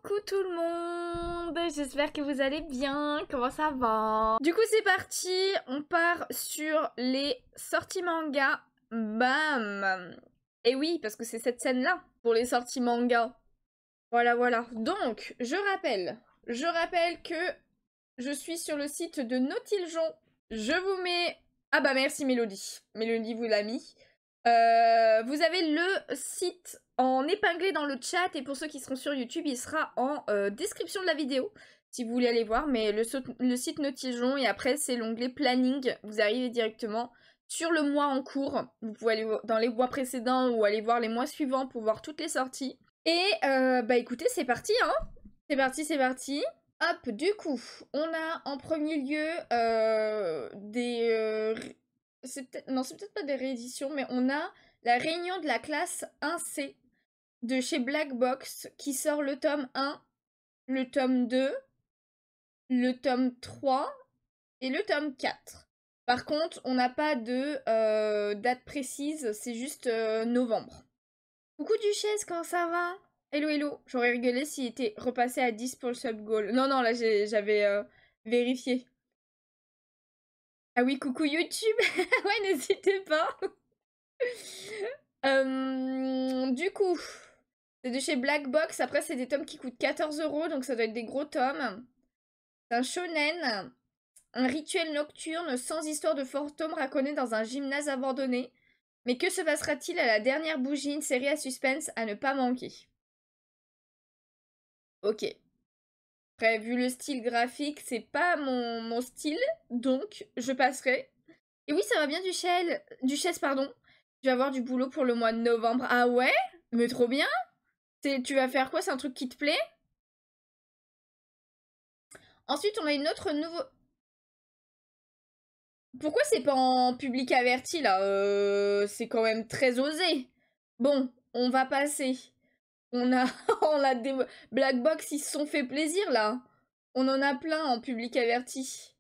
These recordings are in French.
Coucou tout le monde, j'espère que vous allez bien, comment ça va? Du coup c'est parti, on part sur les sorties manga, bam! Et oui, parce que c'est cette scène-là, pour les sorties manga. Voilà. Donc, je rappelle que je suis sur le site de Nautiljon. Je vous mets... Ah bah merci Mélodie, Mélodie vous l'a mis. Vous avez le site en épinglé dans le chat et pour ceux qui seront sur YouTube, il sera en description de la vidéo si vous voulez aller voir. Mais le site Nautiljon et après c'est l'onglet planning. Vous arrivez directement sur le mois en cours. Vous pouvez aller dans les mois précédents ou aller voir les mois suivants pour voir toutes les sorties. Et bah écoutez, c'est parti hein. C'est parti. Hop, du coup, on a en premier lieu des... c'est peut-être pas des rééditions, mais on a la réunion de la classe 1C de chez Black Box qui sort le tome 1, le tome 2, le tome 3 et le tome 4. Par contre, on n'a pas de date précise, c'est juste novembre. Coucou Duchesse, comment ça va? Hello. J'aurais rigolé s'il était repassé à 10 pour le sub goal. Non, là j'avais vérifié. Ah oui, coucou YouTube. Ouais, n'hésitez pas. Du coup, c'est de chez Black Box. Après, c'est des tomes qui coûtent 14 €, donc ça doit être des gros tomes. C'est un shonen. Un rituel nocturne sans histoire de fantôme raconté dans un gymnase abandonné. Mais que se passera-t-il à la dernière bougie? Une série à suspense à ne pas manquer. Ok. Après, vu le style graphique, c'est pas mon style, donc je passerai. Et oui, ça va bien, Duchesse, pardon. Je vais avoir du boulot pour le mois de novembre. Ah ouais? Mais trop bien! Tu vas faire quoi? C'est un truc qui te plaît? Ensuite, on a une autre nouveau... Pourquoi c'est pas en public averti, là? C'est quand même très osé. Bon, on va passer. On a des... Black Box, ils se sont fait plaisir, là. On en a plein en public averti.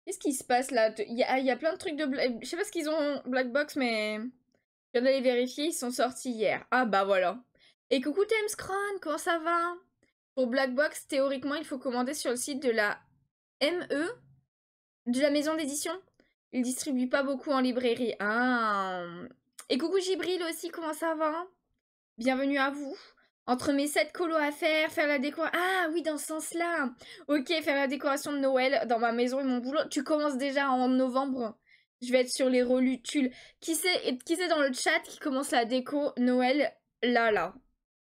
Qu'est-ce qui se passe, là? Il y a plein de trucs de... Je sais pas ce qu'ils ont Black Box, mais... Je viens d'aller vérifier, ils sont sortis hier. Ah bah voilà. Et coucou Temscron, comment ça va? Pour Black Box, théoriquement, il faut commander sur le site de la ME, de la maison d'édition. Ils distribuent pas beaucoup en librairie. Ah. Et coucou Gibril aussi, comment ça va? Bienvenue à vous. Entre mes 7 colos à faire la décoration... Ah oui, dans ce sens-là. Ok, faire la décoration de Noël dans ma maison et mon boulot. Tu commences déjà en novembre. Je vais être sur les relutules. Qui c'est dans le chat qui commence la déco Noël là?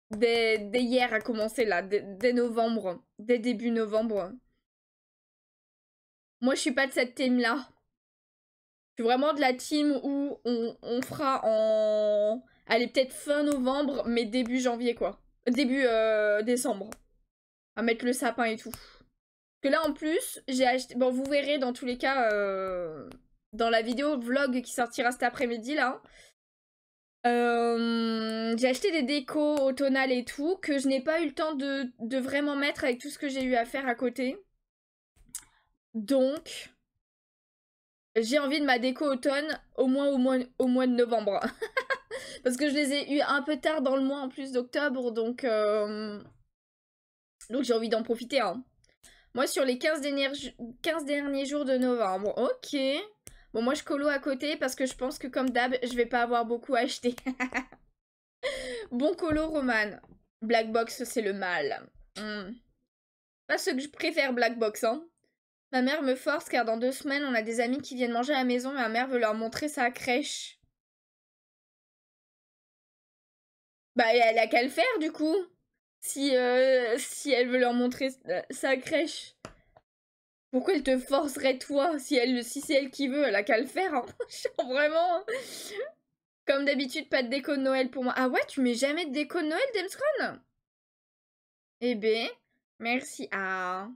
Dès hier a commencé là, dès novembre. Dès début novembre. Moi, je suis pas de cette team-là. Je suis vraiment de la team où on fera en... Allez, peut-être fin novembre, mais début janvier, quoi. Début décembre. À mettre le sapin et tout. Parce que là, en plus, j'ai acheté... Bon, vous verrez dans tous les cas... Dans la vidéo vlog qui sortira cet après-midi, là. J'ai acheté des décos automnales et tout, que je n'ai pas eu le temps de vraiment mettre avec tout ce que j'ai eu à faire à côté. Donc... J'ai envie de ma déco automne au mois de novembre. Parce que je les ai eu un peu tard dans le mois en plus d'octobre, donc j'ai envie d'en profiter. Hein. Moi, sur les 15 derniers jours de novembre, ok. Bon, moi, je colo à côté parce que je pense que, comme d'hab, je vais pas avoir beaucoup à acheter. Bon colo, Roman. Black Box, c'est le mal. Pas ce que je préfère, Black Box, hein. Ma mère me force car dans 2 semaines, on a des amis qui viennent manger à la maison et ma mère veut leur montrer sa crèche. Bah, elle a qu'à le faire, du coup. Si elle veut leur montrer sa crèche. Pourquoi elle te forcerait, toi? Si c'est elle qui veut, elle a qu'à le faire. Hein. Genre, vraiment. Comme d'habitude, pas de déco de Noël pour moi. Ah ouais, tu mets jamais de déco de Noël, Demscron? Eh ben, merci. Ah.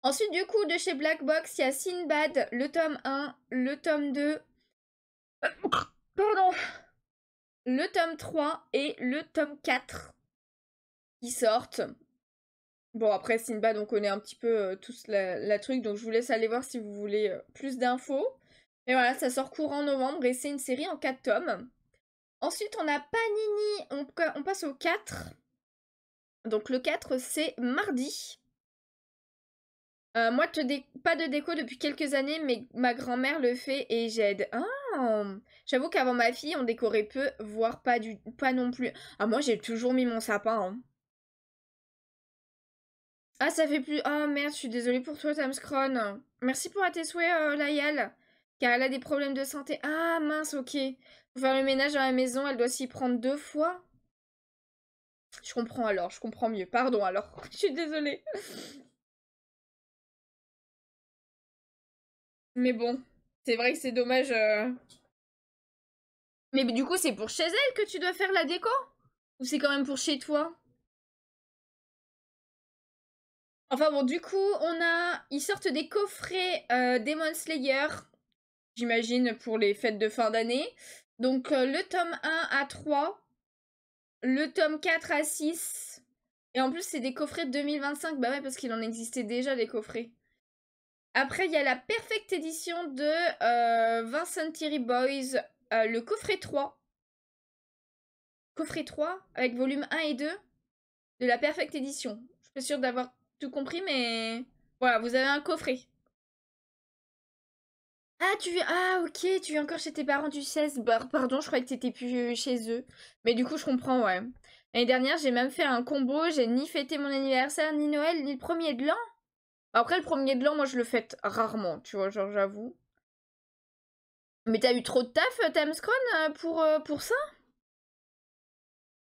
Ensuite, du coup, de chez Black Box, il y a Sinbad, le tome 1, le tome 2. Pardon. Le tome 3 et le tome 4 qui sortent. Bon, après Sinbad, on connaît un petit peu tous la truc, donc je vous laisse aller voir si vous voulez plus d'infos. Et voilà, ça sort courant novembre et c'est une série en 4 tomes. Ensuite, on a Panini. On passe au 4. Donc le 4, c'est mardi. Moi, pas de déco depuis quelques années, mais ma grand-mère le fait et j'aide. Ah, j'avoue qu'avant ma fille, on décorait peu, voire pas non plus. Ah, moi, j'ai toujours mis mon sapin. Hein. Ah, ça fait plus... Ah, merde, je suis désolée pour toi, Tamscron. Merci pour tes souhaits, Layal. Car elle a des problèmes de santé. Ah, mince, ok. Pour faire le ménage dans la maison, elle doit s'y prendre 2 fois. Je comprends alors, je comprends mieux. Pardon alors, je suis désolée. Mais bon, c'est vrai que c'est dommage. Mais du coup, c'est pour chez elle que tu dois faire la déco? Ou c'est quand même pour chez toi? Enfin bon, du coup, Ils sortent des coffrets Demon Slayer, j'imagine, pour les fêtes de fin d'année. Donc, le tome 1 à 3, le tome 4 à 6. Et en plus, c'est des coffrets de 2025. Bah ouais, parce qu'il en existait déjà, des coffrets. Après, il y a la Perfect Edition de Vincent Thierry Boys, le coffret 3. Coffret 3, avec volume 1 et 2 de la Perfect Edition. Je suis pas sûre d'avoir tout compris, mais voilà, vous avez un coffret. Ah, ok, tu es encore chez tes parents du 16. Bah, pardon, je croyais que t'étais plus chez eux. Mais du coup, je comprends, ouais. L'année dernière, j'ai même fait un combo. J'ai ni fêté mon anniversaire, ni Noël, ni le premier de l'an. Après, le premier de l'an, moi, je le fête rarement, tu vois, genre, j'avoue. Mais t'as eu trop de taf, Tamscron, pour ça?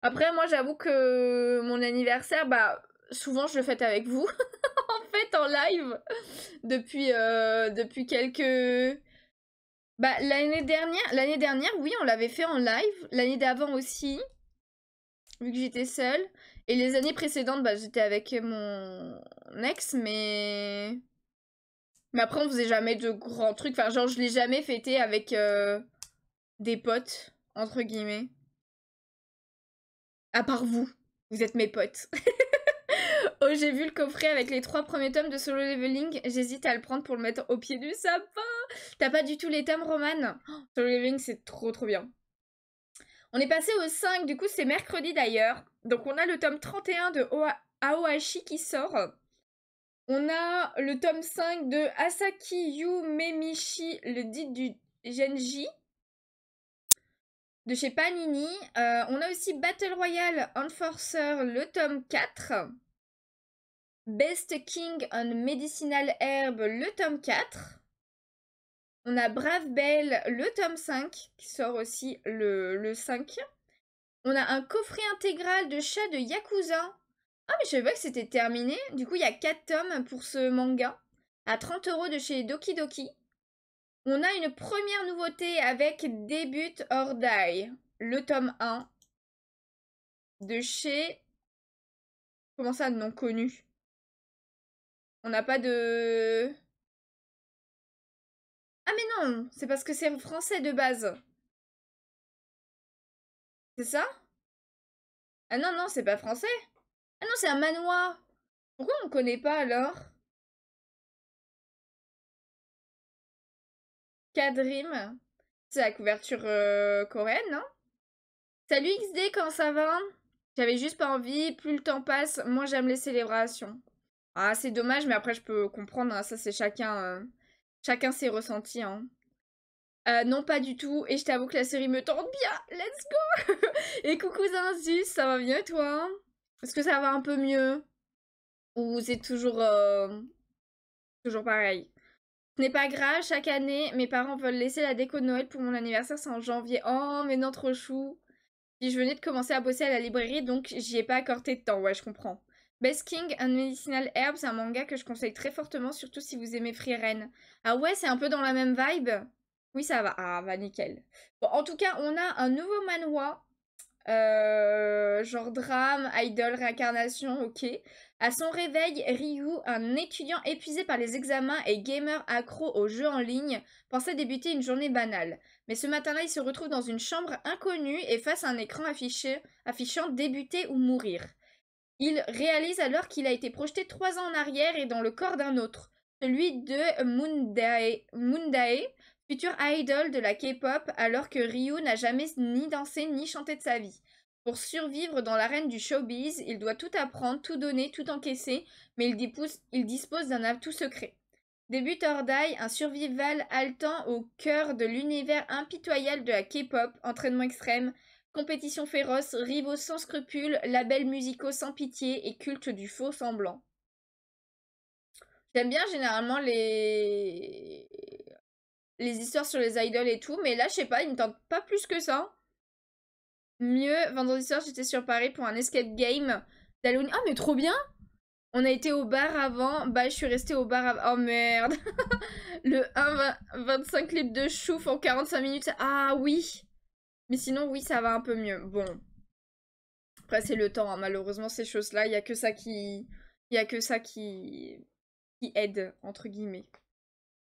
Après, moi, j'avoue que mon anniversaire, bah, souvent, je le fête avec vous. En fait, en live. Depuis quelques... Bah, l'année dernière, oui, on l'avait fait en live. L'année d'avant aussi, vu que j'étais seule. Et les années précédentes, bah, j'étais avec mon ex, mais... Mais après, on faisait jamais de grands trucs. Enfin, genre, je l'ai jamais fêté avec des potes, entre guillemets. À part vous. Vous êtes mes potes. Oh, j'ai vu le coffret avec les 3 premiers tomes de Solo Leveling. J'hésite à le prendre pour le mettre au pied du sapin. T'as pas du tout les tomes, Roman? Oh, Solo Leveling, c'est trop trop bien. On est passé au 5, du coup c'est mercredi d'ailleurs. Donc on a le tome 31 de Aohashi qui sort. On a le tome 5 de Asaki Yu Memishi, le dit du Genji, de chez Panini. On a aussi Battle Royale Enforcer, le tome 4. Best King on Medicinal Herb, le tome 4. On a Brave Belle, le tome 5, qui sort aussi le 5. On a un coffret intégral de chats de Yakuza. Ah, mais je savais pas que c'était terminé. Du coup, il y a 4 tomes pour ce manga. À 30 € de chez Doki Doki. On a une première nouveauté avec Debut or Die. Le tome 1. De chez... Comment ça, non connu? On n'a pas de... Ah mais non, c'est parce que c'est français de base. C'est ça? Ah non, non, c'est pas français. Ah non, c'est un manhwa. Pourquoi on connaît pas alors? Kadrim. C'est la couverture coréenne, non? Salut XD, comment ça va? J'avais juste pas envie, plus le temps passe, moi j'aime les célébrations. Ah, c'est dommage, mais après je peux comprendre, hein, ça c'est chacun ses ressentis. Hein. Non, pas du tout, et je t'avoue que la série me tente bien, let's go! Et coucou Zinzus, ça va bien toi? Est-ce que ça va un peu mieux? Ou c'est toujours pareil? Ce n'est pas grave, chaque année, mes parents veulent laisser la déco de Noël pour mon anniversaire, c'est en janvier. Oh, mais non, trop chou! Puis je venais de commencer à bosser à la librairie, donc j'y ai pas accordé de temps, ouais, je comprends. Best King and Medicinal Herbs, c'est un manga que je conseille très fortement, surtout si vous aimez Frieren. Ah ouais, c'est un peu dans la même vibe? Oui, ça va. Ah, bah nickel. Bon, en tout cas, on a un nouveau manhwa. Genre drame, idol, réincarnation, ok. À son réveil, Ryu, un étudiant épuisé par les examens et gamer accro aux jeux en ligne, pensait débuter une journée banale. Mais ce matin-là, il se retrouve dans une chambre inconnue et face à un écran affichant débuter ou mourir. Il réalise alors qu'il a été projeté 3 ans en arrière et dans le corps d'un autre, celui de Mundae, futur idol de la K-pop alors que Ryu n'a jamais ni dansé ni chanté de sa vie. Pour survivre dans l'arène du showbiz, il doit tout apprendre, tout donner, tout encaisser, mais il dispose d'un atout secret. Début or die, un survival haletant au cœur de l'univers impitoyable de la K-pop, entraînement extrême, compétition féroce, rivaux sans scrupules, labels musicaux sans pitié et culte du faux semblant. J'aime bien généralement les histoires sur les idoles et tout, mais là, je sais pas, ils me tentent pas plus que ça. Mieux, vendredi soir, j'étais sur Paris pour un escape game d'Halloween. Oh, mais trop bien! On a été au bar avant. Bah, je suis restée au bar avant. Oh merde! Le 25 litres de chouf en 45 minutes. Ah oui! Mais sinon, oui, ça va un peu mieux. Bon. Après, c'est le temps, hein. Malheureusement, ces choses-là, il y a que ça qui. Il y a que ça qui aide, entre guillemets.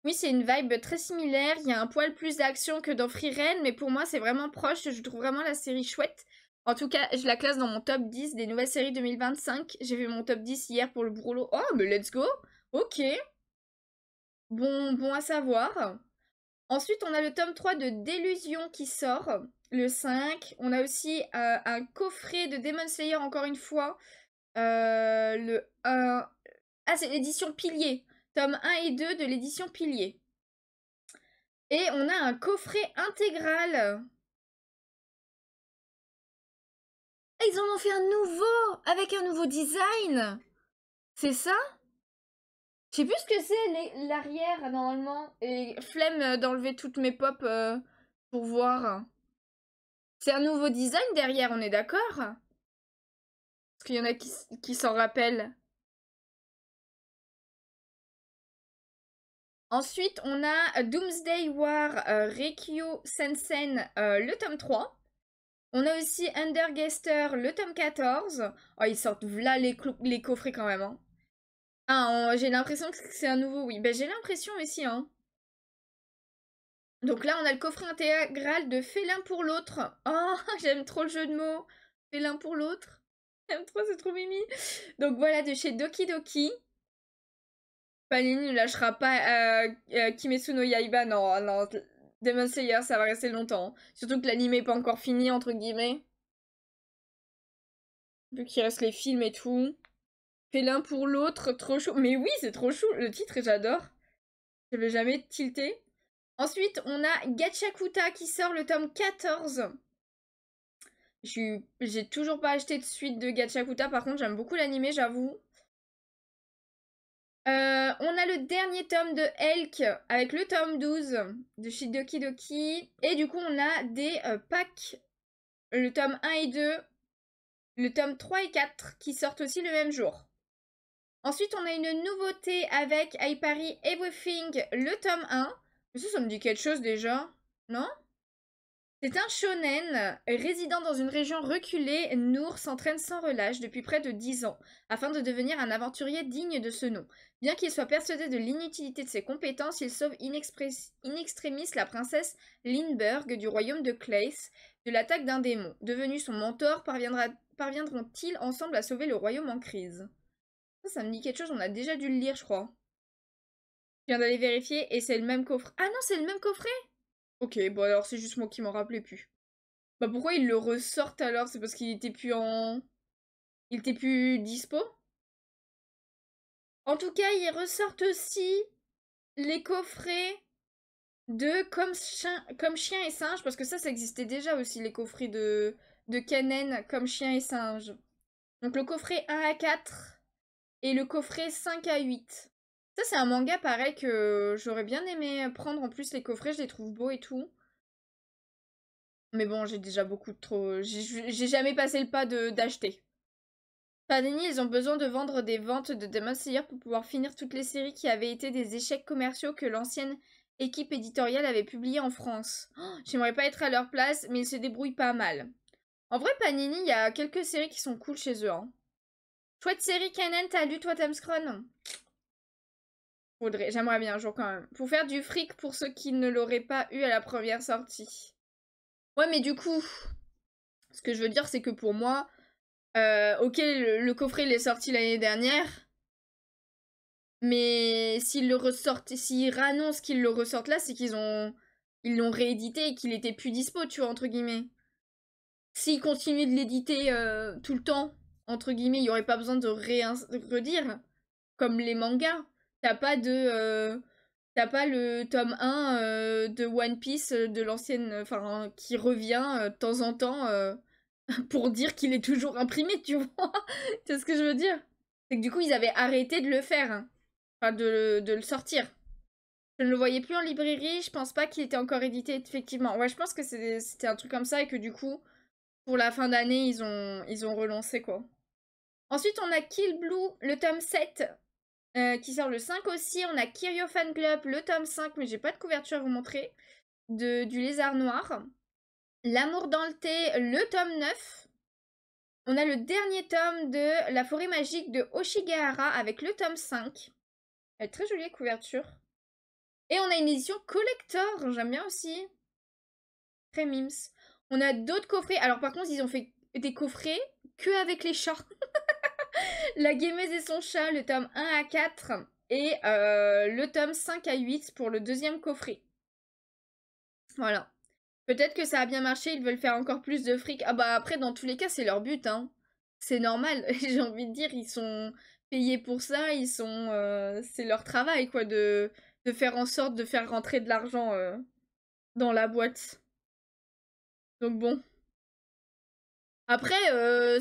Oui, c'est une vibe très similaire. Il y a un poil plus d'action que dans Free Reign, mais pour moi, c'est vraiment proche. Je trouve vraiment la série chouette. En tout cas, je la classe dans mon top 10 des nouvelles séries 2025. J'ai fait mon top 10 hier pour le boulot. Oh, mais let's go! Ok. Bon à savoir. Ensuite, on a le tome 3 de Délusion qui sort, le 5. On a aussi un coffret de Demon Slayer, encore une fois. Le 1... Ah, c'est l'édition Pilier. Tome 1 et 2 de l'édition Pilier. Et on a un coffret intégral. Et ils en ont fait un nouveau, avec un nouveau design. C'est ça? Je sais plus ce que c'est l'arrière, normalement. Et flemme d'enlever toutes mes pop pour voir. C'est un nouveau design derrière, on est d'accord? Parce qu'il y en a qui s'en rappellent. Ensuite, on a Doomsday War Reikyo Sensen, le tome 3. On a aussi Undergaster, le tome 14. Oh, ils sortent là les coffrets quand même. Hein. Ah, j'ai l'impression que c'est un nouveau, oui. Ben, j'ai l'impression aussi, hein. Donc là, on a le coffret intégral de Félin pour l'autre. Oh, j'aime trop le jeu de mots. Félin pour l'autre. J'aime trop, c'est trop mimi. Donc voilà, de chez Doki Doki. Panini ne lâchera pas Kimetsu no Yaiba. Non, non. Demon Slayer, ça va rester longtemps. Surtout que l'anime est pas encore fini, entre guillemets. Vu qu'il reste les films et tout. Fait l'un pour l'autre, trop chaud. Mais oui, c'est trop chou. Le titre, j'adore. Je vais jamais tilter. Ensuite, on a Gachakuta qui sort le tome 14. J'ai toujours pas acheté de suite de Gachakuta. Par contre, j'aime beaucoup l'anime, j'avoue. On a le dernier tome de Elk avec le tome 12 de Shidoki Doki. Et du coup, on a des packs. Le tome 1 et 2. Le tome 3 et 4 qui sortent aussi le même jour. Ensuite, on a une nouveauté avec I Paris Everything, le tome 1. Ça me dit quelque chose déjà, non? C'est un shonen résidant dans une région reculée. Nour s'entraîne sans relâche depuis près de 10 ans afin de devenir un aventurier digne de ce nom. Bien qu'il soit persuadé de l'inutilité de ses compétences, il sauve in extremis la princesse Lindbergh du royaume de Claes de l'attaque d'un démon. Devenu son mentor, parviendront-ils ensemble à sauver le royaume en crise? Ça me dit quelque chose, on a déjà dû le lire, je crois. Je viens d'aller vérifier et c'est le même coffret. Ah non, c'est le même coffret? Ok, bon alors c'est juste moi qui m'en rappelais plus. Bah pourquoi ils le ressortent alors? C'est parce qu'il était plus en... Il était plus dispo? En tout cas, ils ressortent aussi les coffrets de comme chien et singe, parce que ça existait déjà aussi, les coffrets de Kanen comme chien et singe. Donc le coffret 1 à 4 et le coffret 5 à 8. Ça, c'est un manga pareil que j'aurais bien aimé prendre. En plus, les coffrets, je les trouve beaux et tout. Mais bon, j'ai déjà beaucoup trop... J'ai jamais passé le pas d'acheter. Panini, ils ont besoin de vendre des ventes de Demon Slayer pour pouvoir finir toutes les séries qui avaient été des échecs commerciaux que l'ancienne équipe éditoriale avait publiées en France. Oh, j'aimerais pas être à leur place, mais ils se débrouillent pas mal. En vrai, Panini, il y a quelques séries qui sont cool chez eux. Hein. Chouette série, Kanen, t'as lu toi, Tamskron? Faudrait, j'aimerais bien un jour quand même. Pour faire du fric pour ceux qui ne l'auraient pas eu à la première sortie. Ouais, mais du coup, ce que je veux dire, c'est que pour moi, ok, le coffret, il est sorti l'année dernière. Mais s'ils le ressortent, s'ils réannoncent qu'ils le ressortent là, c'est qu'ils ont ils l'ont réédité et qu'il était plus dispo, tu vois, entre guillemets. S'ils continuaient de l'éditer tout le temps, entre guillemets, il n'y aurait pas besoin de redire. Comme les mangas. T'as pas de... T'as pas le tome 1 de One Piece de l'ancienne... Enfin, qui revient de temps en temps pour dire qu'il est toujours imprimé, tu vois. Tu vois ce que je veux dire? C'est que du coup, ils avaient arrêté de le faire. Hein. Enfin, de le sortir. Je ne le voyais plus en librairie, je pense pas qu'il était encore édité, effectivement. Ouais, je pense que c'était un truc comme ça et que du coup, pour la fin d'année, ils ont relancé, quoi. Ensuite, on a Kill Blue, le tome 7, qui sort le 5 aussi. On a Kiryu Fan Club, le tome 5, mais j'ai pas de couverture à vous montrer, du Lézard Noir. L'amour dans le thé, le tome 9. On a le dernier tome de La forêt magique de Hoshigahara avec le tome 5. Elle est très jolie couverture. Et on a une édition collector, j'aime bien aussi. Très mims. On a d'autres coffrets. Alors par contre, ils ont fait des coffrets que avec les chats. La gameuse et son chat, le tome 1 à 4. Et le tome 5 à 8 pour le deuxième coffret. Voilà. Peut-être que ça a bien marché, ils veulent faire encore plus de fric. Ah bah après, dans tous les cas, c'est leur but, hein. C'est normal, j'ai envie de dire, ils sont payés pour ça, ils sont... c'est leur travail, quoi, de faire en sorte de faire rentrer de l'argent dans la boîte. Donc bon. Après,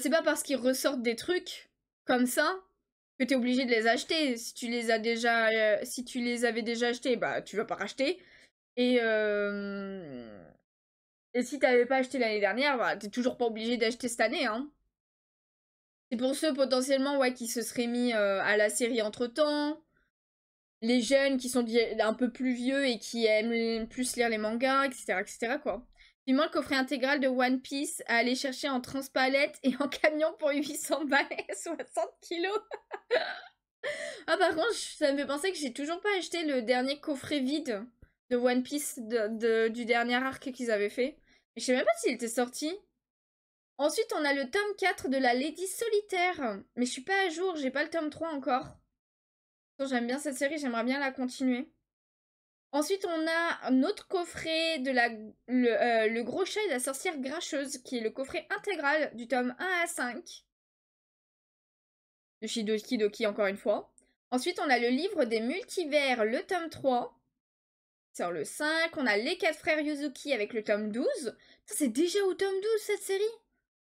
c'est pas parce qu'ils ressortent des trucs comme ça que t'es obligé de les acheter. Si tu les as déjà, si tu les avais déjà achetés, bah tu vas pas racheter. Et si t'avais pas acheté l'année dernière, bah t'es toujours pas obligé d'acheter cette année, hein. C'est pour ceux potentiellement, ouais, qui se seraient mis à la série entre-temps. Les jeunes qui sont un peu plus vieux et qui aiment plus lire les mangas, etc., etc., quoi. Vivement le coffret intégral de One Piece à aller chercher en transpalette et en camion pour 800 balles et 60 kilos. Ah, par contre, ça me fait penser que j'ai toujours pas acheté le dernier coffret vide de One Piece du dernier arc qu'ils avaient fait. Mais je sais même pas s'il était sorti. Ensuite, on a le tome 4 de la Lady Solitaire. Mais je suis pas à jour, j'ai pas le tome 3 encore. J'aime bien cette série, j'aimerais bien la continuer. Ensuite, on a un autre coffret de le gros chat et la sorcière grincheuse, qui est le coffret intégral du tome 1 à 5. De Shidoki Doki, encore une fois. Ensuite, on a le livre des multivers, le tome 3. Sur le 5, on a les 4 frères Yuzuki avec le tome 12. C'est déjà au tome 12 cette série.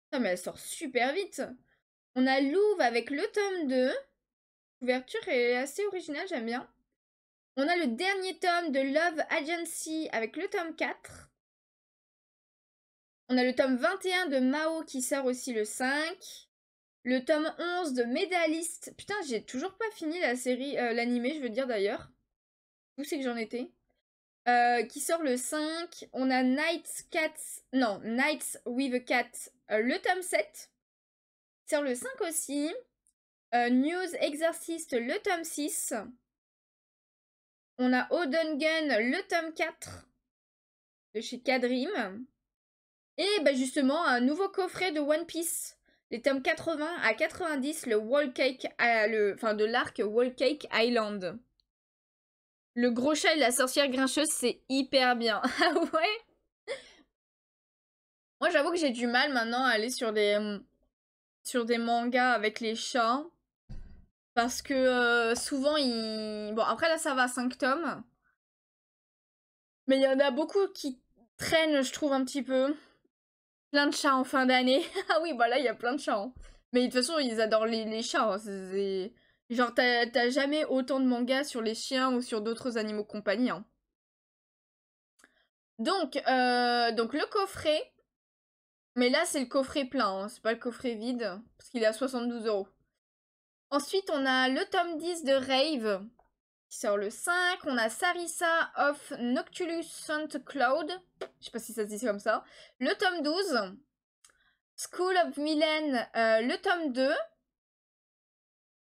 Putain, mais elle sort super vite. On a Louvre avec le tome 2. La couverture est assez originale, j'aime bien. On a le dernier tome de Love Agency avec le tome 4. On a le tome 21 de Mao qui sort aussi le 5. Le tome 11 de Medalist. Putain, j'ai toujours pas fini la série, l'animé, je veux dire d'ailleurs. Où c'est que j'en étais qui sort le 5. On a Nights with a Cat, le tome 7. Qui sort le 5 aussi. News Exorcist, le tome 6. On a Odungun, le tome 4 de chez Kadrim. Et bah justement, un nouveau coffret de One Piece. Les tomes 80 à 90, le Wall Cake, de l'arc Wall Cake Island. Le gros chat et la sorcière grincheuse, c'est hyper bien. Ah ouais? Moi, j'avoue que j'ai du mal maintenant à aller sur des mangas avec les chats. Parce que souvent, Bon, après là, ça va, 5 tomes. Mais il y en a beaucoup qui traînent, je trouve, un petit peu. Plein de chats en fin d'année. Ah oui, bah là, il y a plein de chats. Hein. Mais de toute façon, ils adorent les chats. Hein. Genre, t'as jamais autant de mangas sur les chiens ou sur d'autres animaux de compagnie. Hein. Donc le coffret. Mais là, c'est le coffret plein. Hein. C'est pas le coffret vide. Parce qu'il est à 72 €. Ensuite, on a le tome 10 de Rave. Qui sort le 5. On a Sarissa of Noctulus Saint Cloud. Je sais pas si ça se dit comme ça. Le tome 12. School of Milan, le tome 2.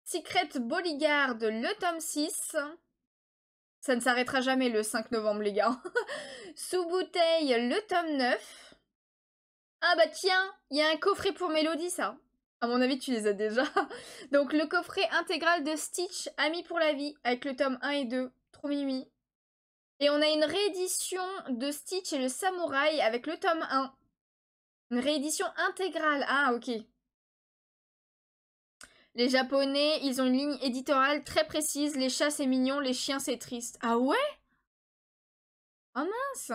Secret Bodyguard, le tome 6. Ça ne s'arrêtera jamais le 5 novembre, les gars. Sous bouteille, le tome 9. Ah bah tiens, il y a un coffret pour Mélodie, ça. À mon avis, tu les as déjà. Donc, le coffret intégral de Stitch, Amis pour la vie, avec le tome 1 et 2. Trop mimi. Et on a une réédition de Stitch et le Samouraï avec le tome 1. Une réédition intégrale. Ah, ok. Les Japonais, ils ont une ligne éditoriale très précise. Les chats, c'est mignon. Les chiens, c'est triste. Ah ouais? Oh mince.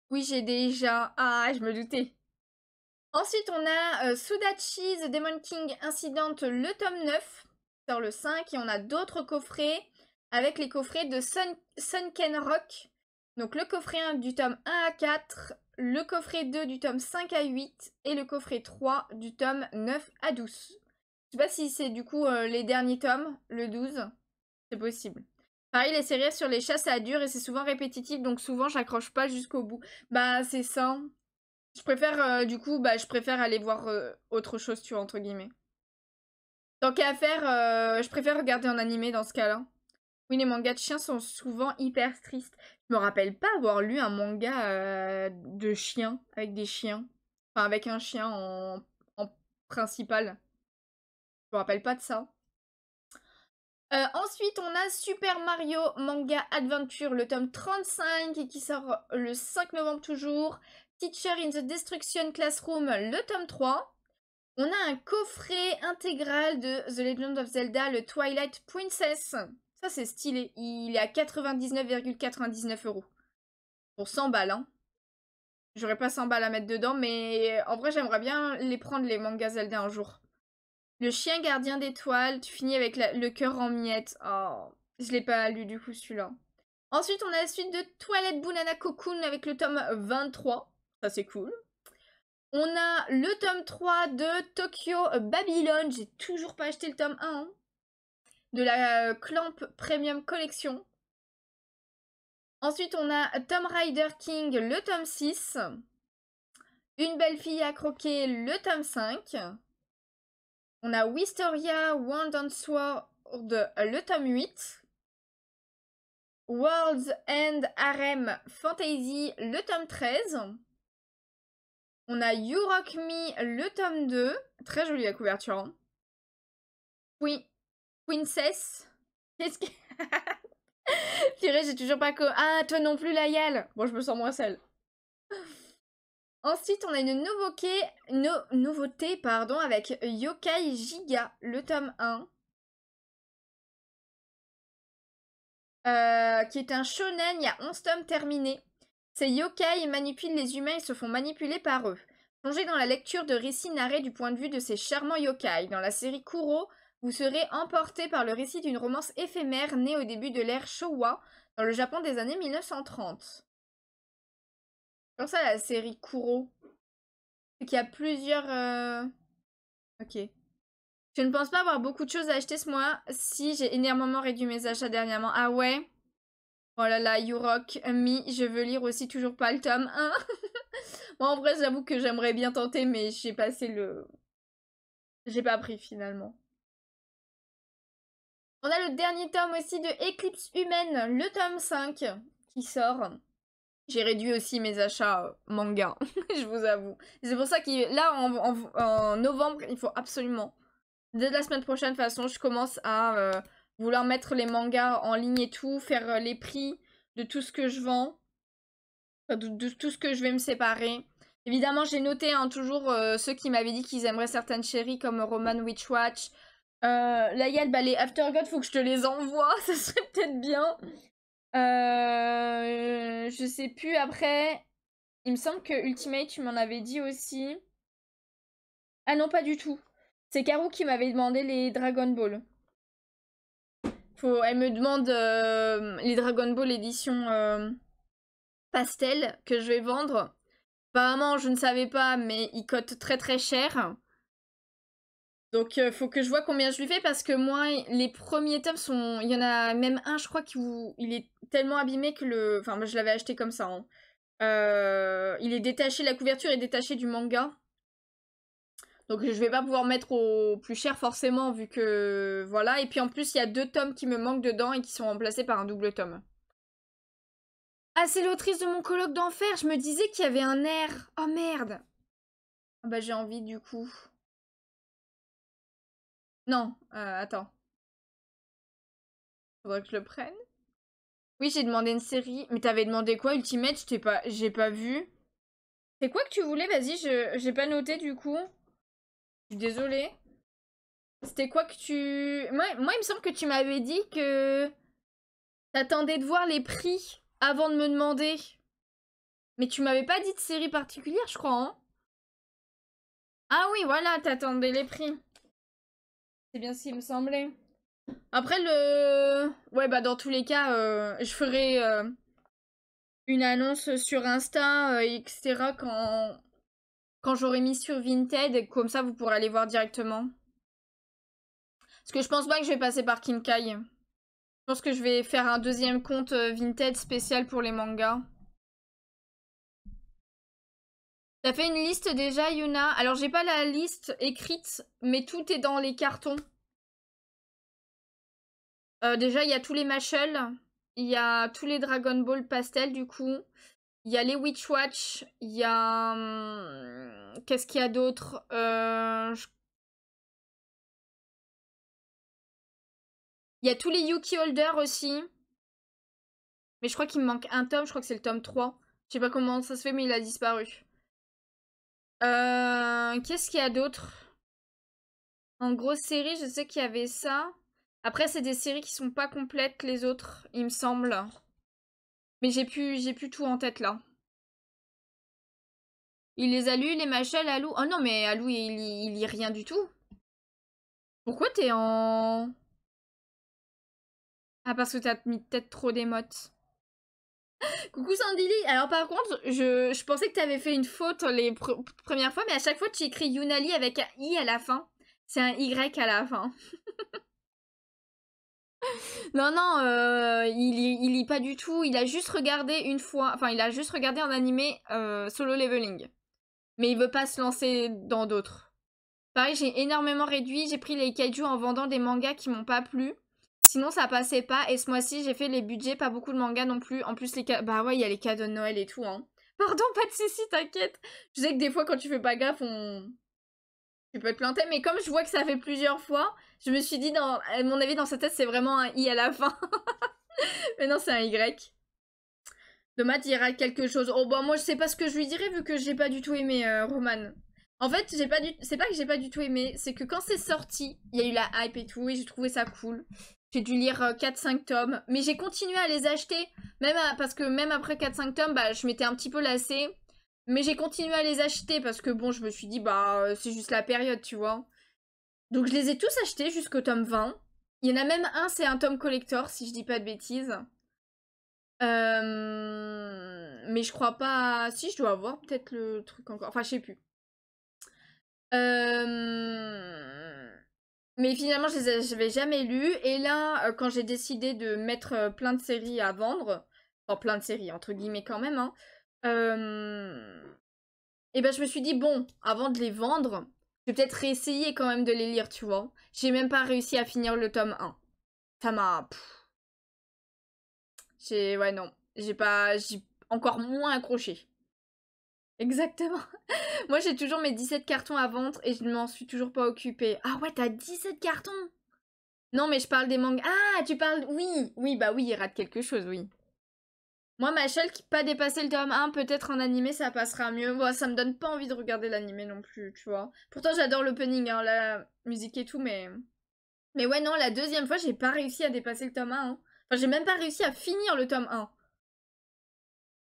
Oui, j'ai déjà... Ah, je me doutais. Ensuite, on a Sudachi, The Demon King Incident, le tome 9, sur le 5. Et on a d'autres coffrets avec les coffrets de Sunken Rock. Donc le coffret 1 du tome 1 à 4, le coffret 2 du tome 5 à 8 et le coffret 3 du tome 9 à 12. Je sais pas si c'est du coup les derniers tomes, le 12. C'est possible. Pareil, les séries sur les chats, ça dure et c'est souvent répétitif, donc souvent j'accroche pas jusqu'au bout. Bah, c'est ça. Je préfère, du coup, bah, je préfère aller voir autre chose, tu vois, entre guillemets. Tant qu'à faire, je préfère regarder en animé dans ce cas-là. Oui, les mangas de chiens sont souvent hyper tristes. Je me rappelle pas avoir lu un manga de chiens, avec des chiens. Enfin, avec un chien en principal. Je me rappelle pas de ça. Ensuite, on a Super Mario Manga Adventure, le tome 35, qui sort le 5 novembre toujours. Teacher in the Destruction Classroom, le tome 3. On a un coffret intégral de The Legend of Zelda, le Twilight Princess. Ça, c'est stylé. Il est à 99,99 €. Pour 100 balles, hein. J'aurais pas 100 balles à mettre dedans, mais en vrai, j'aimerais bien les prendre, les mangas Zelda, un jour. Le chien gardien d'étoiles, tu finis avec le cœur en miettes. Oh, je l'ai pas lu du coup celui-là. Ensuite, on a la suite de Twilight Banana Cocoon avec le tome 23. Ça, c'est cool. On a le tome 3 de Tokyo Babylon. J'ai toujours pas acheté le tome 1. Hein. De la Clamp Premium Collection. Ensuite, on a Tomb Raider King, le tome 6. Une belle fille à croquer, le tome 5. On a Wisteria, Wand and Sword, le tome 8. World's End Harem Fantasy, le tome 13. On a You Rock Me, le tome 2. Très jolie la couverture. Hein. Princess. Qu'est-ce que... Purée, j'ai toujours pas que... Ah, toi non plus, Layal. Bon, je me sens moins seule. Ensuite, on a une nouveauté pardon, avec Yokai Giga, le tome 1. Qui est un shonen, il y a 11 tomes terminés. Ces yokai manipulent les humains et se font manipuler par eux. Plongez dans la lecture de récits narrés du point de vue de ces charmants yokai. Dans la série Kuro, vous serez emporté par le récit d'une romance éphémère née au début de l'ère Showa, dans le Japon des années 1930. Comme ça, la série Kuro. C'est qu'il y a plusieurs... Ok. Je ne pense pas avoir beaucoup de choses à acheter ce mois si j'ai énormément réduit mes achats dernièrement. Ah ouais? Oh là là, You Rock Me, je veux lire aussi toujours pas le tome 1. Moi en vrai j'avoue que j'aimerais bien tenter mais j'ai passé le... J'ai pas pris finalement. On a le dernier tome aussi de Éclipse Humaine, le tome 5 qui sort. J'ai réduit aussi mes achats manga, je vous avoue. C'est pour ça que là en novembre il faut absolument... Dès la semaine prochaine de toute façon je commence à vouloir mettre les mangas en ligne et tout, faire les prix de tout ce que je vends. De tout ce que je vais me séparer. Évidemment, j'ai noté hein, toujours ceux qui m'avaient dit qu'ils aimeraient certaines séries comme Roman Witchwatch. Layel, bah les Aftergod, faut que je te les envoie, ça serait peut-être bien. Je sais plus après. Il me semble que Ultimate, tu m'en avais dit aussi. Ah non, pas du tout. C'est Caro qui m'avait demandé les Dragon Ball. Elle me demande les Dragon Ball édition pastel que je vais vendre. Apparemment, je ne savais pas, mais il cote très très cher. Donc, faut que je vois combien je lui fais parce que moi, les premiers tomes sont... Il y en a même un, je crois, il est tellement abîmé que le... Enfin, moi, je l'avais acheté comme ça. Hein. Il est détaché, la couverture est détachée du manga. Donc, je vais pas pouvoir mettre au plus cher forcément, vu que... Voilà. Et puis, en plus, il y a 2 tomes qui me manquent dedans et qui sont remplacés par un double tome. Ah, c'est l'autrice de mon colloque d'enfer. Je me disais qu'il y avait un air. Oh, merde. Ah bah, j'ai envie, du coup... Non, attends. Faudrait que je le prenne. Oui, j'ai demandé une série. Mais t'avais demandé quoi, Ultimate? J'ai pas vu. C'est quoi que tu voulais? Vas-y, j'ai pas noté du coup. Je suis désolée. C'était quoi que tu... Moi, il me semble que tu m'avais dit que t'attendais de voir les prix avant de me demander. Mais tu m'avais pas dit de série particulière, je crois, hein? Ah oui, voilà, t'attendais les prix. C'est bien ce qui me semblait. Après, ouais, bah dans tous les cas, je ferai une annonce sur Insta, etc. quand j'aurai mis sur Vinted. Comme ça, vous pourrez aller voir directement. Parce que je pense pas que je vais passer par Kinkai. Je pense que je vais faire un deuxième compte Vinted spécial pour les mangas. T'as fait une liste déjà, Yuna? Alors, j'ai pas la liste écrite, mais tout est dans les cartons. Déjà, il y a tous les Mashal. Il y a tous les Dragon Ball Pastel, du coup. Il y a les Witch Watch. Il y a... Qu'est-ce qu'il y a d'autre? Il y a tous les Yuki Holder aussi. Mais je crois qu'il me manque un tome. Je crois que c'est le tome 3. Je sais pas comment ça se fait, mais il a disparu. Qu'est-ce qu'il y a d'autre? En grosse série, je sais qu'il y avait ça. Après, c'est des séries qui sont pas complètes, les autres, il me semble. Mais j'ai plus tout en tête, là. Il les a lus, les Machel, Alou. Oh non, mais Alou, il lit rien du tout. Pourquoi t'es en... Ah, parce que t'as mis peut-être trop d'émotes. Coucou Sandily. Alors par contre, je pensais que t'avais fait une faute les premières fois, mais à chaque fois tu écris Yunali avec un I à la fin. C'est un Y à la fin. Non, non, il lit pas du tout. Il a juste regardé une fois, enfin il a juste regardé en animé Solo Leveling. Mais il veut pas se lancer dans d'autres. Pareil, j'ai énormément réduit. J'ai pris les kaiju en vendant des mangas qui m'ont pas plu. Sinon, ça passait pas. Et ce mois-ci, j'ai fait les budgets, pas beaucoup de mangas non plus. En plus, bah ouais, il y a les cadeaux de Noël et tout, hein. Pardon, pas de soucis, t'inquiète. Je sais que des fois, quand tu fais pas gaffe, tu peux te planter. Mais comme je vois que ça fait plusieurs fois, je me suis dit, à mon avis, dans sa tête, c'est vraiment un I à la fin. Mais non, c'est un Y. Dommage, il rate quelque chose. Oh, bah, moi, je sais pas ce que je lui dirais, vu que j'ai pas du tout aimé Roman. En fait, c'est pas que j'ai pas du tout aimé, c'est que quand c'est sorti, il y a eu la hype et tout, et j'ai trouvé ça cool. J'ai dû lire 4-5 tomes, mais j'ai continué à les acheter, parce que même après 4-5 tomes, bah, je m'étais un petit peu lassée. Mais j'ai continué à les acheter parce que bon, je me suis dit, bah, c'est juste la période, tu vois. Donc je les ai tous achetés jusqu'au tome 20. Il y en a même un, c'est un tome collector, si je dis pas de bêtises. Mais je crois pas... Si, je dois avoir peut-être le truc encore. Enfin, je sais plus. Mais finalement, je l'avais jamais lu. Et là, quand j'ai décidé de mettre plein de séries à vendre, enfin plein de séries, entre guillemets quand même, hein, et ben je me suis dit, bon, avant de les vendre, je vais peut-être réessayer quand même de les lire, tu vois. J'ai même pas réussi à finir le tome 1. Ça m'a... Ouais, non. J'ai encore moins accroché. Exactement. Moi, j'ai toujours mes 17 cartons à vendre et je ne m'en suis toujours pas occupée. Ah ouais, t'as 17 cartons? Non, mais je parle des mangas. Ah, tu parles... Oui, oui, bah oui, il rate quelque chose, oui. Moi, ma Shell qui pas dépassé le tome 1, peut-être en animé, ça passera mieux. Bon, ça me donne pas envie de regarder l'animé non plus, tu vois. Pourtant, j'adore l'opening, hein, la musique et tout, mais... Mais ouais, non, la deuxième fois, j'ai pas réussi à dépasser le tome 1. Hein. Enfin, j'ai même pas réussi à finir le tome 1.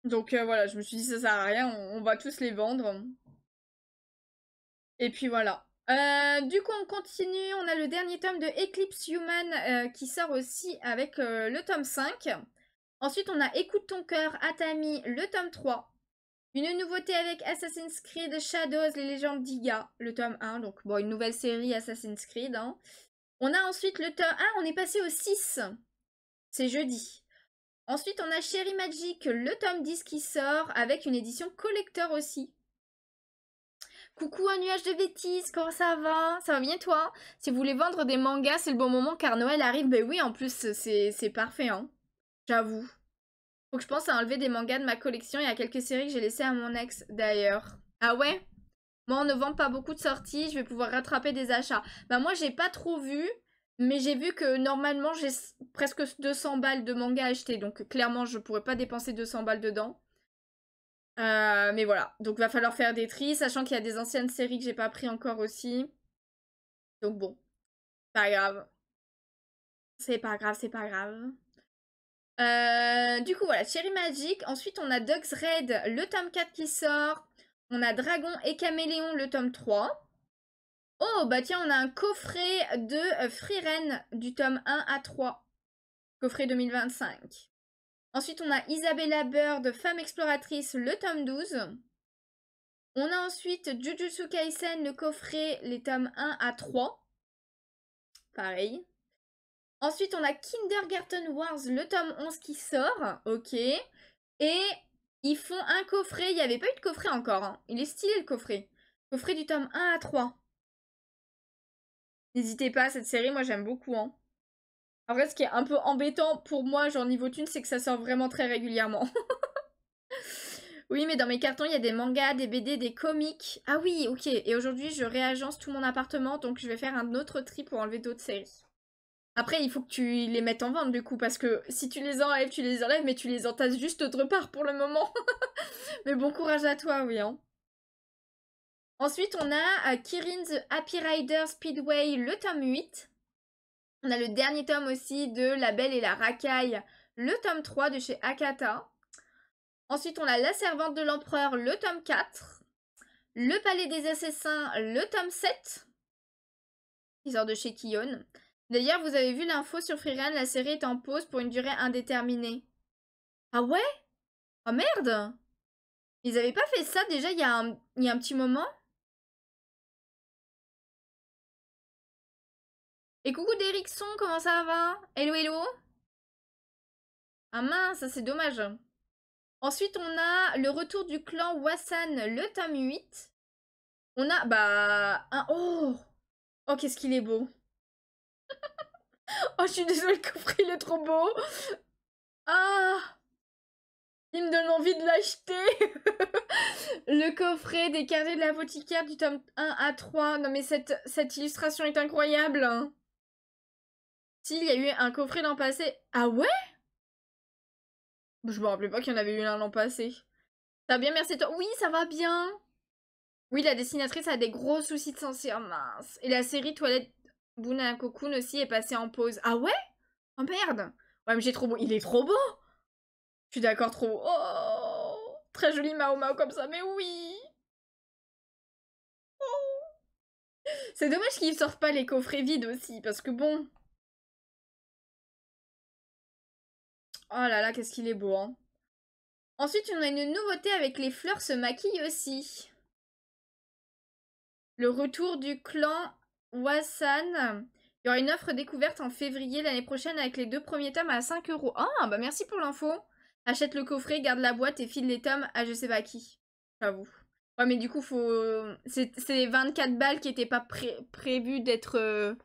Donc voilà, je me suis dit ça sert à rien, on va tous les vendre. Et puis voilà. Du coup, on continue. On a le dernier tome de Eclipse Human qui sort aussi avec le tome 5. Ensuite, on a Écoute ton cœur, Atami, le tome 3. Une nouveauté avec Assassin's Creed Shadows, les légendes d'Iga, le tome 1. Donc, bon, une nouvelle série Assassin's Creed. Hein. On a ensuite le tome... Ah, on est passé au 6. C'est jeudi. Ensuite, on a Cherry Magic, le tome 10 qui sort, avec une édition collector aussi. Coucou un nuage de bêtises, comment ça va? Ça va bien toi? Si vous voulez vendre des mangas, c'est le bon moment car Noël arrive. Ben oui, en plus, c'est parfait, hein. J'avoue. Faut que je pense à enlever des mangas de ma collection. Il y a quelques séries que j'ai laissées à mon ex, d'ailleurs. Ah ouais? Moi, en ne vend pas beaucoup de sorties, je vais pouvoir rattraper des achats. Bah moi, j'ai pas trop vu, Mais j'ai vu que normalement j'ai presque 200 balles de manga acheté, donc clairement je pourrais pas dépenser 200 balles dedans. Mais voilà, donc va falloir faire des tris, sachant qu'il y a des anciennes séries que j'ai pas pris encore aussi. Donc bon, pas grave. C'est pas grave, c'est pas grave. Du coup voilà, Cherry Magic. Ensuite on a Dogs Red, le tome 4 qui sort. On a Dragon et Caméléon, le tome 3. Oh bah tiens, on a un coffret de Frieren du tome 1 à 3. Coffret 2025. Ensuite on a Isabella Bird, Femme Exploratrice, le tome 12. On a ensuite Jujutsu Kaisen, le coffret, les tomes 1 à 3. Pareil. Ensuite, on a Kindergarten Wars, le tome 11 qui sort. Ok. Et ils font un coffret. Il n'y avait pas eu de coffret encore. Hein. Il est stylé le coffret. Coffret du tome 1 à 3. N'hésitez pas, cette série, moi j'aime beaucoup. Hein. Après, ce qui est un peu embêtant pour moi, genre niveau thune, c'est que ça sort vraiment très régulièrement. Oui, mais dans mes cartons, il y a des mangas, des BD, des comics. Ah oui, ok. Et aujourd'hui, je réagence tout mon appartement, donc je vais faire un autre tri pour enlever d'autres séries. Après, il faut que tu les mettes en vente du coup, parce que si tu les enlèves, mais tu les entasses juste autre part pour le moment. Mais bon courage à toi, oui. Hein. Ensuite, on a Kirin the Happy Rider Speedway, le tome 8. On a le dernier tome aussi de La Belle et la Racaille, le tome 3 de chez Akata. Ensuite, on a La Servante de l'Empereur, le tome 4. Le Palais des Assassins, le tome 7. Qui sort de chez Kion. D'ailleurs, vous avez vu l'info sur Frieren, la série est en pause pour une durée indéterminée. Ah ouais? Oh merde! Ils avaient pas fait ça déjà il y a un petit moment? Et coucou d'Erickson, comment ça va? Hello hello? Ah mince, ça c'est dommage. Ensuite, on a le retour du clan Wassan, le tome 8. On a, bah, un... Oh! Oh, qu'est-ce qu'il est beau! Oh, je suis désolée, le coffret, il est trop beau! Ah! Il me donne envie de l'acheter! Le coffret des carnets de l'apothicaire du tome 1 à 3. Non mais cette illustration est incroyable! Hein. S'il y a eu un coffret l'an passé... Ah ouais? Je me rappelais pas qu'il y en avait eu un l'an passé. Ça va bien, merci toi. Oui, ça va bien! Oui, la dessinatrice a des gros soucis de santé. Oh mince. Et la série Toilette Buna Cocoon aussi est passée en pause. Ah ouais? Oh merde! Ouais, mais j'ai trop beau. Il est trop beau! Je suis d'accord, trop beau. Oh! Très joli Mao Mao comme ça, mais oui! Oh. C'est dommage qu'ils sortent pas les coffrets vides aussi, parce que bon... Oh là là, qu'est-ce qu'il est beau, hein. Ensuite, on a une nouveauté avec les fleurs se maquillent aussi. Le retour du clan Wassan. Il y aura une offre découverte en février l'année prochaine avec les 2 premiers tomes à 5 €. Ah, bah merci pour l'info. Achète le coffret, garde la boîte et file les tomes à je sais pas qui. J'avoue. Ouais, mais du coup, faut... C'est 24 balles qui étaient pas prévues d'être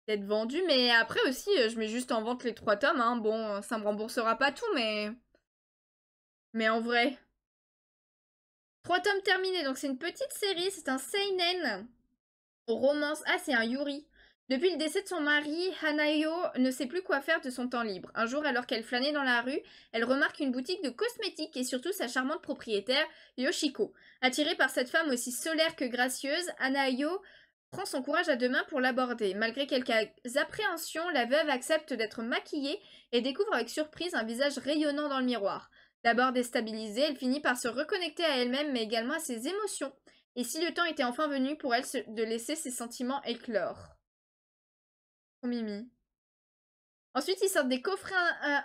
vendues. Mais après aussi, je mets juste en vente les 3 tomes. Hein. Bon, ça me remboursera pas tout, mais... Mais en vrai... 3 tomes terminés, donc c'est une petite série, c'est un seinen. Romance, ah c'est un Yuri. Depuis le décès de son mari, Hanayo ne sait plus quoi faire de son temps libre. Un jour, alors qu'elle flânait dans la rue, elle remarque une boutique de cosmétiques et surtout sa charmante propriétaire, Yoshiko. Attirée par cette femme aussi solaire que gracieuse, Hanayo prend son courage à deux mains pour l'aborder. Malgré quelques appréhensions, la veuve accepte d'être maquillée et découvre avec surprise un visage rayonnant dans le miroir. D'abord déstabilisée, elle finit par se reconnecter à elle-même mais également à ses émotions. Et si le temps était enfin venu pour elle de laisser ses sentiments éclore. Oh Mimi. Ensuite, ils sortent des coffrets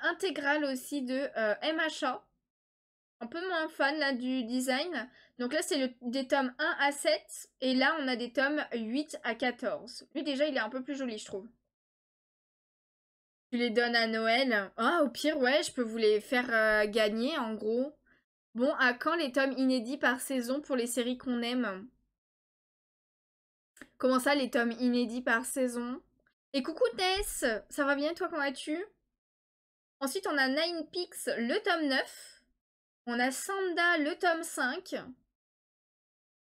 intégrales aussi de MHA. Un peu moins fan là du design. Donc là, c'est des tomes 1 à 7. Et là, on a des tomes 8 à 14. Lui, déjà, il est un peu plus joli, je trouve. Tu les donnes à Noël. Ah, au pire, ouais, je peux vous les faire gagner, en gros. Bon, à quand les tomes inédits par saison pour les séries qu'on aime? Comment ça, les tomes inédits par saison? Et coucou Tess, ça va bien, toi, comment vas-tu? Ensuite, on a Nine Peaks, le tome 9. On a Sanda, le tome 5.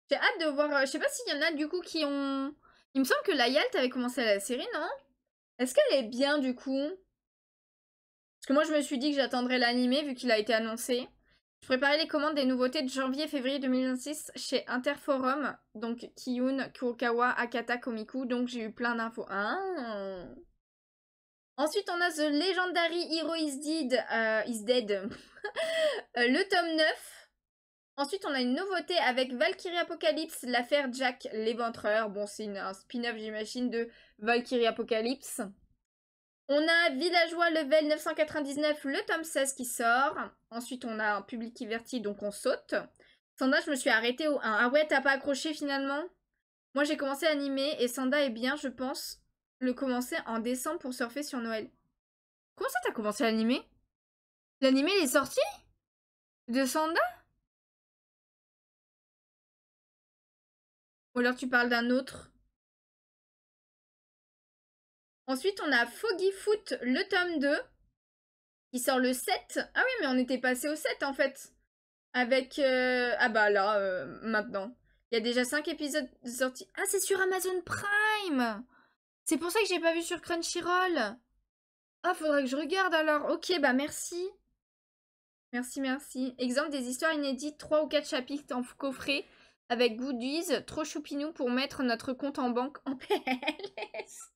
J'ai hâte de voir... je sais pas s'il y en a, du coup, qui ont... Il me semble que la Yalte avait commencé la série, non? Est-ce qu'elle est bien du coup? Parce que moi je me suis dit que j'attendrais l'animé vu qu'il a été annoncé. Je préparais les commandes des nouveautés de janvier et février 2026 chez Interforum. Donc Kiyun, Kurokawa, Akata, Komiku. Donc j'ai eu plein d'infos. Ah. Ensuite on a The Legendary Hero is Dead. Le tome 9. Ensuite, on a une nouveauté avec Valkyrie Apocalypse, l'affaire Jack l'Éventreur. Bon, c'est un spin-off, j'imagine, de Valkyrie Apocalypse. On a Villageois Level 999, le tome 16 qui sort. Ensuite, on a un public Verti, donc on saute. Sanda, je me suis arrêtée au 1. Ah ouais, t'as pas accroché finalement? Moi, j'ai commencé l'animé et Sanda est bien, je pense, le commencer en décembre pour surfer sur Noël. Comment ça, t'as commencé l'animé? L'animé, il est sorti? De Sanda? Ou alors tu parles d'un autre? Ensuite, on a Foggy Foot, le tome 2, qui sort le 7. Ah oui, mais on était passé au 7 en fait. Avec... Ah bah là, maintenant. Il y a déjà 5 épisodes sortis. Ah, c'est sur Amazon Prime. C'est pour ça que j'ai pas vu sur Crunchyroll. Ah, faudrait que je regarde alors. Ok, bah merci. Merci, merci. Exemple des histoires inédites, 3 ou 4 chapitres en coffret avec goodies, trop choupinou pour mettre notre compte en banque en PLS.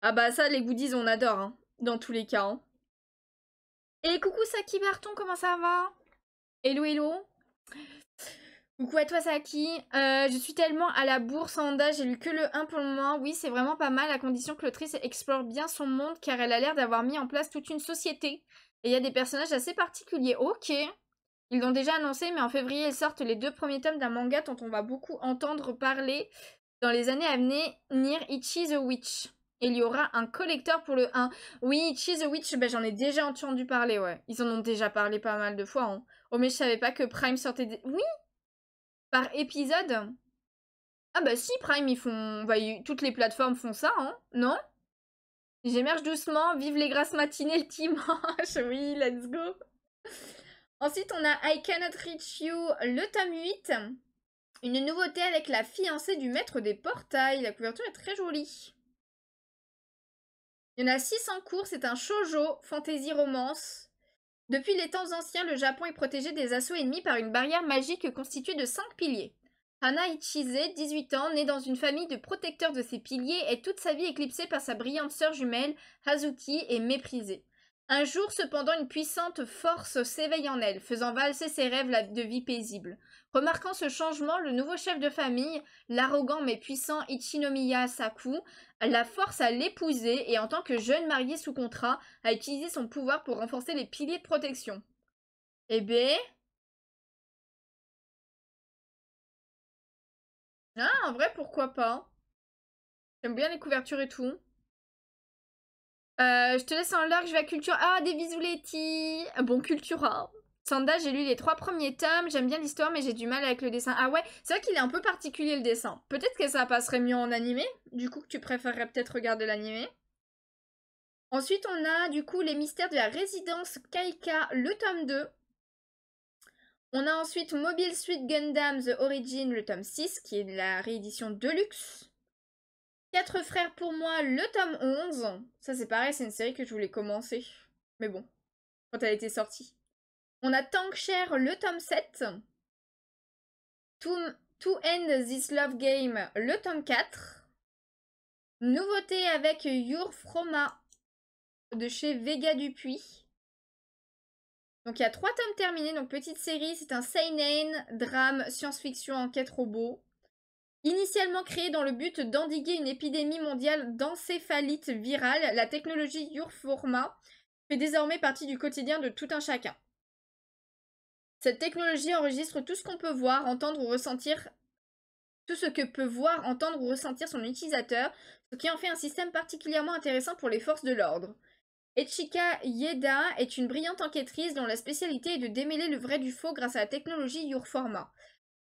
Ah bah ça, les goodies, on adore, hein, dans tous les cas. Hein. Et coucou Saki Barton, comment ça va? Hello, hello. Coucou à toi Saki. Je suis tellement à la bourse en Anda, j'ai lu que le 1 pour le moment. Oui, c'est vraiment pas mal, à condition que l'autrice explore bien son monde, car elle a l'air d'avoir mis en place toute une société. Et il y a des personnages assez particuliers. Ok. Ils l'ont déjà annoncé, mais en février, ils sortent les 2 premiers tomes d'un manga dont on va beaucoup entendre parler dans les années à venir, Ichi the Witch. Et il y aura un collecteur pour le 1. Oui, Ichi the Witch, ben, j'en ai déjà entendu parler, ouais. Ils en ont déjà parlé pas mal de fois. Hein. Oh, mais je savais pas que Prime sortait des... Oui, par épisode. Ah bah si, Prime, ils font... Bah, toutes les plateformes font ça, hein. Non? J'émerge doucement, vive les grasses matinées le dimanche. Oui, let's go. Ensuite, on a I Cannot Reach You, le tome 8. Une nouveauté avec la fiancée du maître des portails. La couverture est très jolie. Il y en a 6 en cours, c'est un shoujo, fantasy romance. Depuis les temps anciens, le Japon est protégé des assauts ennemis par une barrière magique constituée de 5 piliers. Hana Ichise, 18 ans, née dans une famille de protecteurs de ces piliers, est toute sa vie éclipsée par sa brillante sœur jumelle, Hazuki, et méprisée. Un jour, cependant, une puissante force s'éveille en elle, faisant valser ses rêves de vie paisible. Remarquant ce changement, le nouveau chef de famille, l'arrogant mais puissant Ichinomiya Saku, la force à l'épouser et en tant que jeune marié sous contrat, à utiliser son pouvoir pour renforcer les piliers de protection. Eh ben... Ah, en vrai, pourquoi pas? J'aime bien les couvertures et tout. Je te laisse en lurk, je vais à Cultura. Ah, des bisous Letty. Bon, Cultura. Sanda, j'ai lu les 3 premiers tomes, j'aime bien l'histoire, mais j'ai du mal avec le dessin. Ah ouais, c'est vrai qu'il est un peu particulier le dessin. Peut-être que ça passerait mieux en animé, du coup que tu préférerais peut-être regarder l'animé. Ensuite, on a du coup les mystères de la résidence Kaika, le tome 2. On a ensuite Mobile Suit Gundam The Origin, le tome 6, qui est la réédition Deluxe. 4 frères pour moi, le tome 11. Ça c'est pareil, c'est une série que je voulais commencer. Mais bon, quand elle était sortie. On a Tankshare, le tome 7. To End This Love Game, le tome 4. Nouveauté avec Your Froma de chez Vega Dupuis. Donc il y a 3 tomes terminés, donc petite série, c'est un seinen, drame, science-fiction, enquête robot. Initialement créé dans le but d'endiguer une épidémie mondiale d'encéphalite virale, la technologie Yourforma fait désormais partie du quotidien de tout un chacun. Cette technologie enregistre tout ce qu'on peut voir, entendre ou ressentir, tout ce que peut voir, entendre ou ressentir son utilisateur, ce qui en fait un système particulièrement intéressant pour les forces de l'ordre. Echika Yeda est une brillante enquêtrice dont la spécialité est de démêler le vrai du faux grâce à la technologie Yourforma.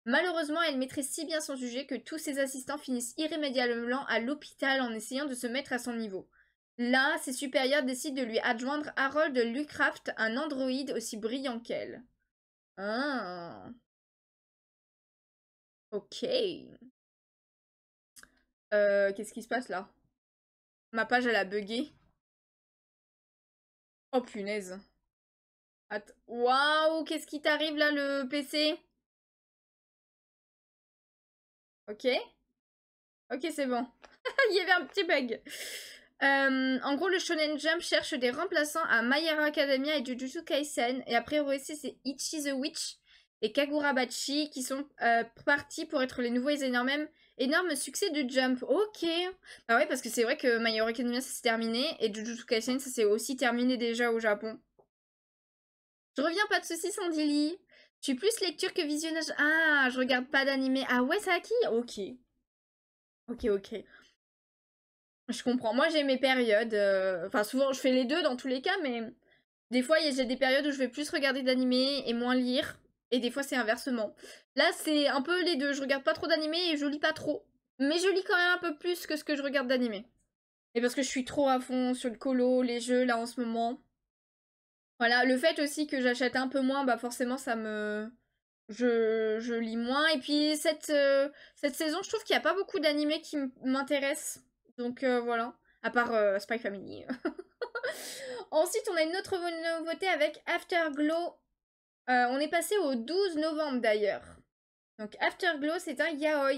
Malheureusement, elle maîtrise si bien son sujet que tous ses assistants finissent irrémédiablement à l'hôpital en essayant de se mettre à son niveau. Là, ses supérieurs décident de lui adjoindre Harold Lucraft, un androïde aussi brillant qu'elle. Ah. Ok. Qu'est-ce qui se passe là? Ma page, elle a bugué. Oh punaise. Waouh, qu'est-ce qui t'arrive là, le PC? Ok. Ok, c'est bon. Il y avait un petit bug. En gros, le Shonen Jump cherche des remplaçants à My Hero Academia et Jujutsu Kaisen. Et après, aussi, c'est Ichi the Witch et Kagurabachi qui sont partis pour être les nouveaux et énormes succès du Jump. Ok. Bah ouais, parce que c'est vrai que My Hero Academia, ça s'est terminé. Et Jujutsu Kaisen, ça s'est aussi terminé déjà au Japon. Je reviens, pas de soucis, Sandili. Je suis plus lecture que visionnage. Ah, je regarde pas d'animé. Ah ouais, ça qui? Ok. Ok, ok. Je comprends. Moi, j'ai mes périodes. Enfin, souvent, je fais les deux dans tous les cas, mais des fois, j'ai des périodes où je vais plus regarder d'animé et moins lire. Et des fois, c'est inversement. Là, c'est un peu les deux. Je regarde pas trop d'animé et je lis pas trop. Mais je lis quand même un peu plus que ce que je regarde d'animé. Et parce que je suis trop à fond sur le colo, les jeux, là, en ce moment. Voilà, le fait aussi que j'achète un peu moins, bah forcément, ça me... Je lis moins. Et puis, cette saison, je trouve qu'il n'y a pas beaucoup d'animés qui m'intéressent. Donc, voilà. À part Spy Family. Ensuite, on a une autre nouveauté avec Afterglow. On est passé au 12 novembre d'ailleurs. Donc Afterglow, c'est un yaoi.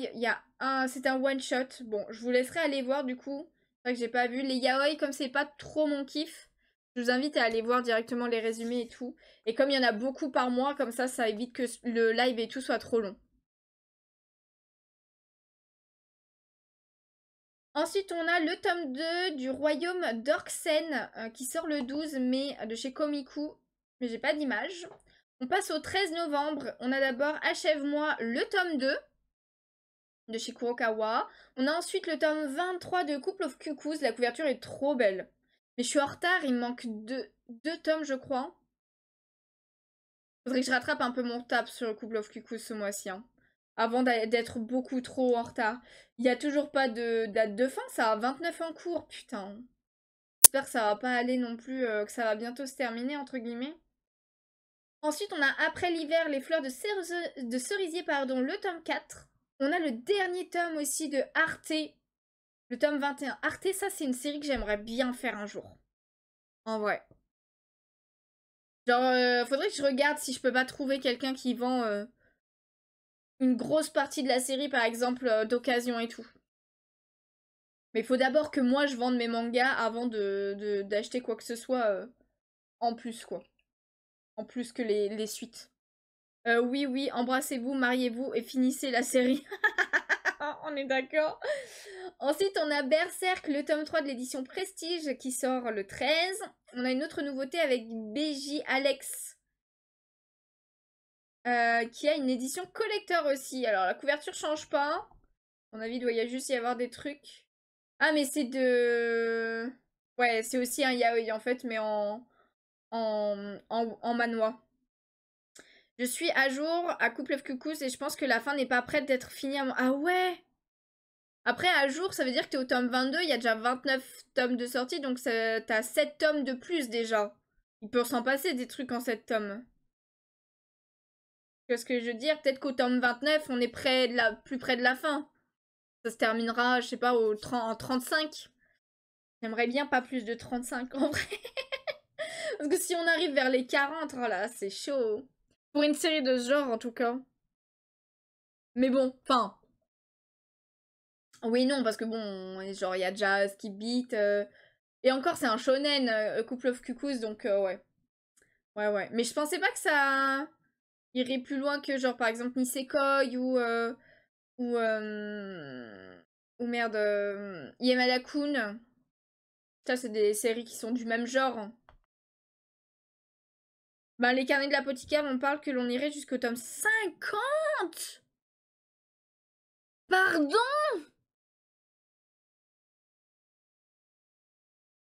C'est un one shot. Bon, je vous laisserai aller voir du coup. C'est vrai que j'ai pas vu les yaoi, comme c'est pas trop mon kiff. Je vous invite à aller voir directement les résumés et tout. Et comme il y en a beaucoup par mois, comme ça évite que le live et tout soit trop long. Ensuite, on a le tome 2 du royaume d'Orksen qui sort le 12 mai de chez Komiku. Mais j'ai pas d'image. On passe au 13 novembre. On a d'abord Achève-moi le tome 2 de chez Kurokawa. On a ensuite le tome 23 de Couple of Cuckoos. La couverture est trop belle. Mais je suis en retard, il me manque deux tomes, je crois. Faudrait que je rattrape un peu mon tap sur Couple of Cuckoos ce mois-ci. Hein, avant d'être beaucoup trop en retard. Il n'y a toujours pas de date de fin, ça a 29 en cours, putain. J'espère que ça va pas aller non plus, que ça va bientôt se terminer, entre guillemets. Ensuite, on a Après l'hiver, les fleurs de cerisier, pardon, le tome 4. On a le dernier tome aussi de Arte, le tome 21. Arte, ça, c'est une série que j'aimerais bien faire un jour. En vrai. Genre, faudrait que je regarde si je peux pas trouver quelqu'un qui vend une grosse partie de la série, par exemple, d'occasion et tout. Mais il faut d'abord que moi, je vende mes mangas avant d'acheter quoi que ce soit en plus, quoi. En plus que les suites. Oui, oui, embrassez-vous, mariez-vous et finissez la série. On est d'accord. Ensuite, on a Berserk, le tome 3 de l'édition Prestige qui sort le 13. On a une autre nouveauté avec BJ Alex qui a une édition collector aussi. Alors, la couverture change pas. À mon avis, il doit juste y avoir des trucs. Ah, mais c'est de... Ouais, c'est aussi un yaoi en fait, mais en manhwa. Je suis à jour à Couple of Cuckoos et je pense que la fin n'est pas prête d'être finie. Ah ouais! Après, à jour, ça veut dire que t'es au tome 22, il y a déjà 29 tomes de sortie, donc t'as 7 tomes de plus déjà. Il peut s'en passer des trucs en 7 tomes. Qu'est-ce que je veux dire? Peut-être qu'au tome 29, on est plus près de la fin. Ça se terminera, je sais pas, en 35. J'aimerais bien pas plus de 35 en vrai. Parce que si on arrive vers les 40, oh là, c'est chaud. Pour une série de ce genre, en tout cas. Mais bon, enfin... Oui, non, parce que bon, genre, il y a déjà Skip Beat. Et encore, c'est un shonen, Couple of Cuckoos, donc ouais. Ouais, ouais. Mais je pensais pas que ça irait plus loin que, genre, par exemple, Nisekoi ou, ou merde, Yamada-kun. Ça, c'est des séries qui sont du même genre. Ben, les carnets de l'apothicaire, on parle que l'on irait jusqu'au tome 50. Pardon?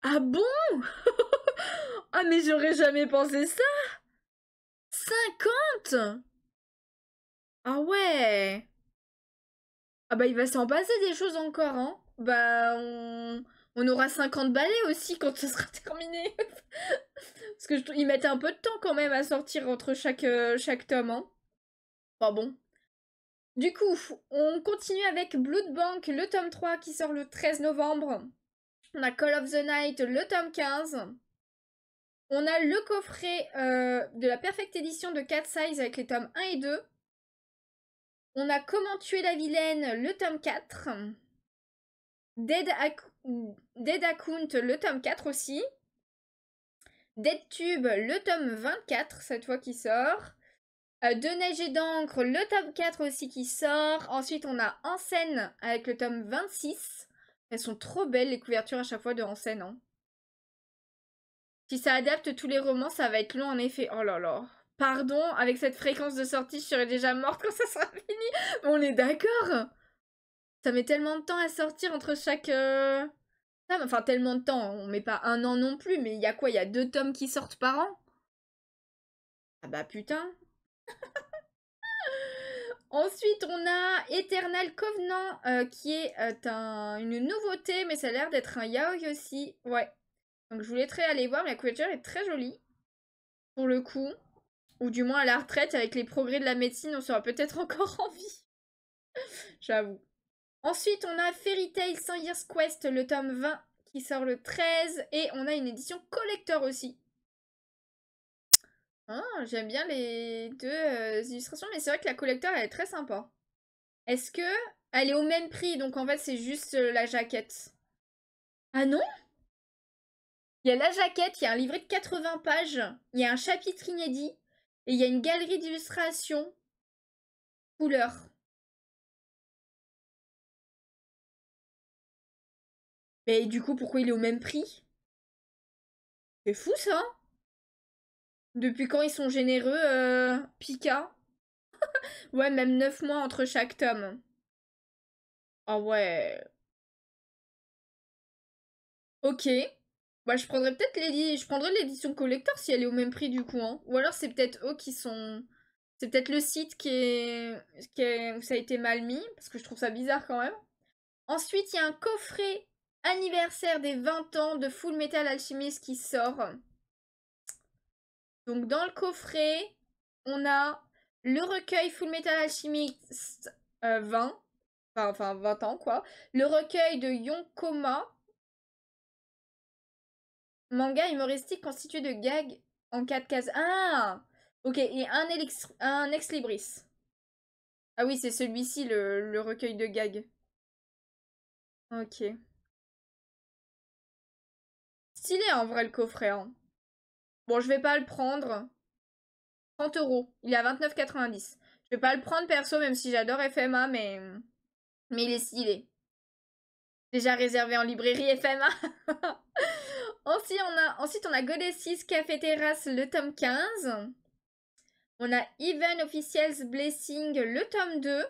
Ah bon? Ah mais j'aurais jamais pensé ça. 50? Ah ouais. Ah bah il va s'en passer des choses encore, hein. Bah on aura 50 balais aussi quand ce sera terminé. Parce que ils mettent un peu de temps quand même à sortir entre chaque tome, hein. Enfin bon. Du coup, on continue avec Blood Bank, le tome 3 qui sort le 13 novembre. On a Call of the Night, le tome 15. On a le coffret de la Perfect Edition de Cat Size avec les tomes 1 et 2. On a Comment tuer la vilaine, le tome 4. Dead Account, le tome 4 aussi. Dead Tube, le tome 24, cette fois qui sort. De Neige et d'encre, le tome 4 aussi qui sort. Ensuite, on a En scène avec le tome 26. Elles sont trop belles, les couvertures à chaque fois de En scène. Hein. Si ça adapte tous les romans, ça va être long en effet. Oh là là. Pardon, avec cette fréquence de sortie, je serais déjà morte quand ça sera fini. Mais on est d'accord. Ça met tellement de temps à sortir entre chaque... Enfin, tellement de temps. On met pas un an non plus, mais il y a quoi? Il y a 2 tomes qui sortent par an? Ah bah putain. Ensuite, on a Eternal Covenant, qui est une nouveauté, mais ça a l'air d'être un yaoi aussi. Ouais. Donc je voulais très aller voir, mais la couverture est très jolie. Pour le coup. Ou du moins à la retraite, avec les progrès de la médecine, on sera peut-être encore en vie. J'avoue. Ensuite, on a Fairy Tail 100 Years Quest, le tome 20, qui sort le 13. Et on a une édition collector aussi. Ah, j'aime bien les deux illustrations, mais c'est vrai que la collector, elle est très sympa. Est-ce que elle est au même prix, donc en fait, c'est juste la jaquette? Ah non? Il y a la jaquette, il y a un livret de 80 pages, il y a un chapitre inédit, et il y a une galerie d'illustrations couleur. Mais du coup, pourquoi il est au même prix? C'est fou ça. Depuis quand ils sont généreux, Pika? Ouais, même 9 mois entre chaque tome. Ah ouais. Ok. Bah je prendrais peut-être je prendrais l'édition collector si elle est au même prix du coup. Hein. Ou alors c'est peut-être eux qui sont... C'est peut-être le site où ça a été mal mis. Parce que je trouve ça bizarre quand même. Ensuite, il y a un coffret anniversaire des 20 ans de Full Metal Alchemist qui sort. Donc dans le coffret, on a le recueil Full Metal Alchemist 20, enfin 20 ans quoi. Le recueil de Yonkoma, manga humoristique constitué de gags en 4 cases. Ah ok, et un ex libris. Ah oui, c'est celui-ci, le recueil de gags. Ok. Stylé en vrai le coffret. Hein. Bon, je vais pas le prendre. 30 €. Il est à 29,90. Je vais pas le prendre perso, même si j'adore FMA, mais il est stylé. Déjà réservé en librairie FMA. Ensuite, on a Goddesses Café Terrace, le tome 15. On a Even Official's Blessing, le tome 2.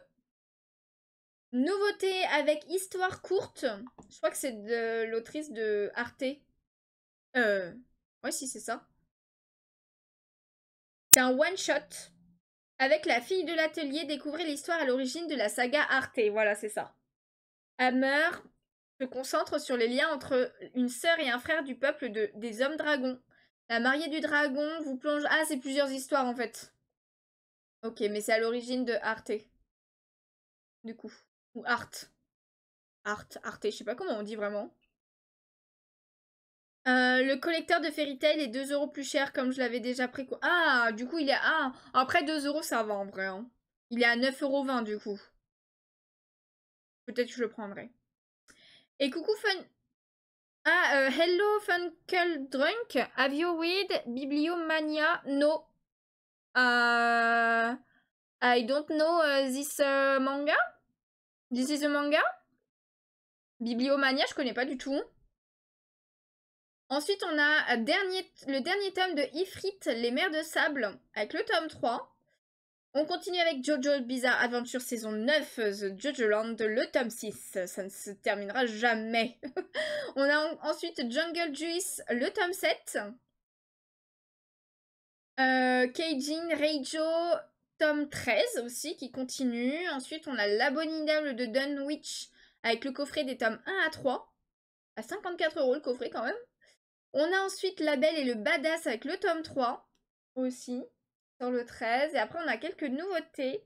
Nouveauté avec histoire courte. Je crois que c'est de l'autrice de Arte. Ouais, si, c'est ça. C'est un one-shot. Avec la fille de l'atelier, découvrez l'histoire à l'origine de la saga Arte. Voilà, c'est ça. Hammer se concentre sur les liens entre une sœur et un frère du peuple des hommes dragons. La mariée du dragon vous plonge... Ah, c'est plusieurs histoires en fait. Ok, mais c'est à l'origine de Arte. Du coup. Ou Art. Arte, je sais pas comment on dit vraiment. Le collecteur de Fairy Tail est 2 € plus cher comme je l'avais déjà pris. Ah, du coup il est à... Ah, après 2 € ça va en vrai. Hein. Il est à 9,20 € du coup. Peut-être que je le prendrai. Et coucou Fun... Ah, hello Funkle Drunk. Have you read Bibliomania? No. I don't know this manga. This is a manga. Bibliomania, je connais pas du tout. Ensuite, on a le dernier tome de Ifrit, Les Mers de Sable, avec le tome 3. On continue avec JoJo Bizarre Adventure saison 9, The JoJo Land, le tome 6. Ça ne se terminera jamais. On a ensuite Jungle Juice, le tome 7. Keijin Reijo, tome 13 aussi, qui continue. Ensuite, on a L'abominable de Dunwich, avec le coffret des tomes 1 à 3. À 54 € le coffret quand même. On a ensuite La Belle et le Badass avec le tome 3 aussi, sur le 13. Et après, on a quelques nouveautés.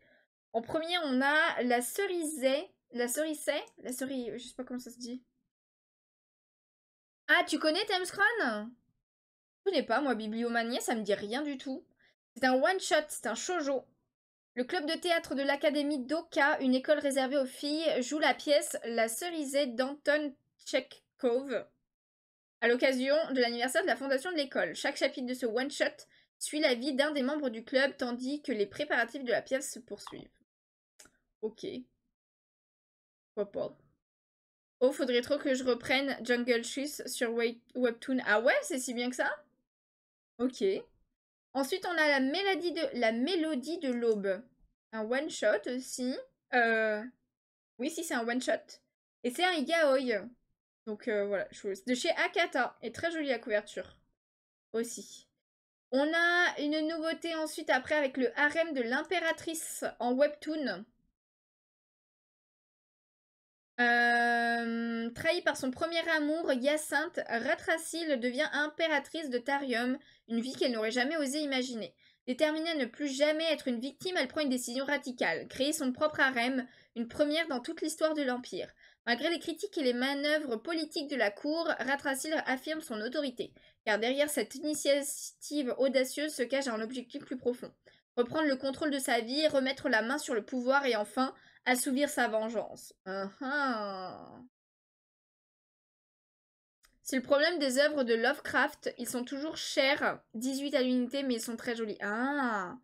En premier, on a la cerisée. La cerisée? La cerise... Je sais pas comment ça se dit. Ah, tu connais Thamescron? Je connais pas, moi, Bibliomania, ça me dit rien du tout. C'est un one-shot, c'est un shoujo. Le club de théâtre de l'Académie d'Oka, une école réservée aux filles, joue la pièce La cerisée d'Anton Tchekhov à l'occasion de l'anniversaire de la fondation de l'école. Chaque chapitre de ce one-shot suit la vie d'un des membres du club, tandis que les préparatifs de la pièce se poursuivent. Ok. Pourquoi pas. Oh, faudrait trop que je reprenne Jungle Shoes sur Webtoon. Ah ouais, c'est si bien que ça? Ok. Ensuite, on a la mélodie de l'aube. Un one-shot aussi. Oui, si, c'est un one-shot. Et c'est un yaoi. Donc voilà, de chez Akata. Et très jolie la couverture. Aussi. On a une nouveauté ensuite après avec le harem de l'impératrice en webtoon. Trahie par son premier amour, Hyacinthe, Ratracile devient impératrice de Tarium, une vie qu'elle n'aurait jamais osé imaginer. Déterminée à ne plus jamais être une victime, elle prend une décision radicale, créer son propre harem, une première dans toute l'histoire de l'Empire. Malgré les critiques et les manœuvres politiques de la cour, Ratracile affirme son autorité, car derrière cette initiative audacieuse se cache un objectif plus profond. Reprendre le contrôle de sa vie, remettre la main sur le pouvoir et enfin assouvir sa vengeance. C'est le problème des œuvres de Lovecraft. Ils sont toujours chers, 18 à l'unité, mais ils sont très jolis. Ah.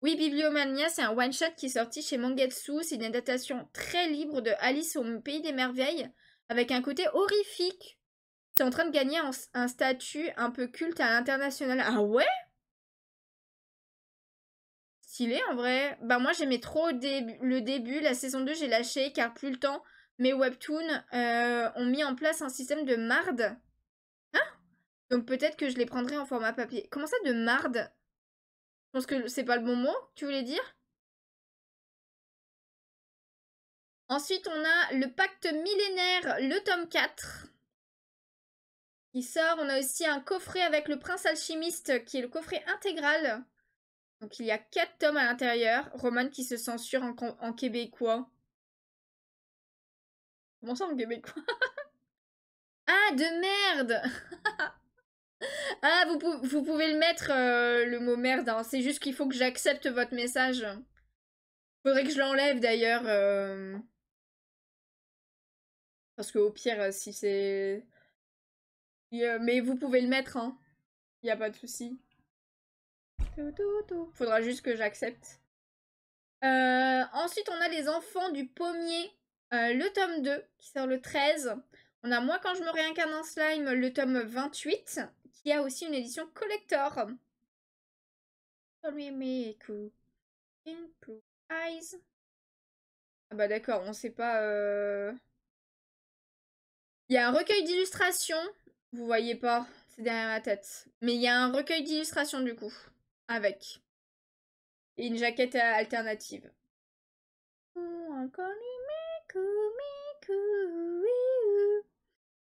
Oui, Bibliomania, c'est un one-shot qui est sorti chez Mangetsu. C'est une adaptation très libre de Alice au Pays des Merveilles, avec un côté horrifique. C'est en train de gagner un statut un peu culte à l'international. Ah ouais? Stylé en vrai. Bah moi j'aimais trop le début, la saison 2 j'ai lâché car plus le temps. Mes webtoons ont mis en place un système de marde. Hein? Donc peut-être que je les prendrai en format papier. Comment ça de marde? Je pense que c'est pas le bon mot que tu voulais dire. Ensuite on a le pacte millénaire, le tome 4. Qui sort. On a aussi un coffret avec le prince alchimiste qui est le coffret intégral. Donc il y a 4 tomes à l'intérieur. Roman qui se censure en québécois. Comment ça en québécois? Ah, de merde! Ah, vous pouvez le mettre, le mot merde. Hein. C'est juste qu'il faut que j'accepte votre message. Faudrait que je l'enlève d'ailleurs. Parce qu'au pire, si c'est... Mais vous pouvez le mettre, hein. Y a pas de souci. Faudra juste que j'accepte. Ensuite, on a les enfants du pommier. Le tome 2, qui sort le 13. On a Moi quand je me réincarne en slime, le tome 28, qui a aussi une édition collector. Ah bah d'accord, on sait pas... Il y a un recueil d'illustrations. Vous voyez pas, c'est derrière ma tête. Mais il y a un recueil d'illustrations du coup. Avec. Et une jaquette alternative.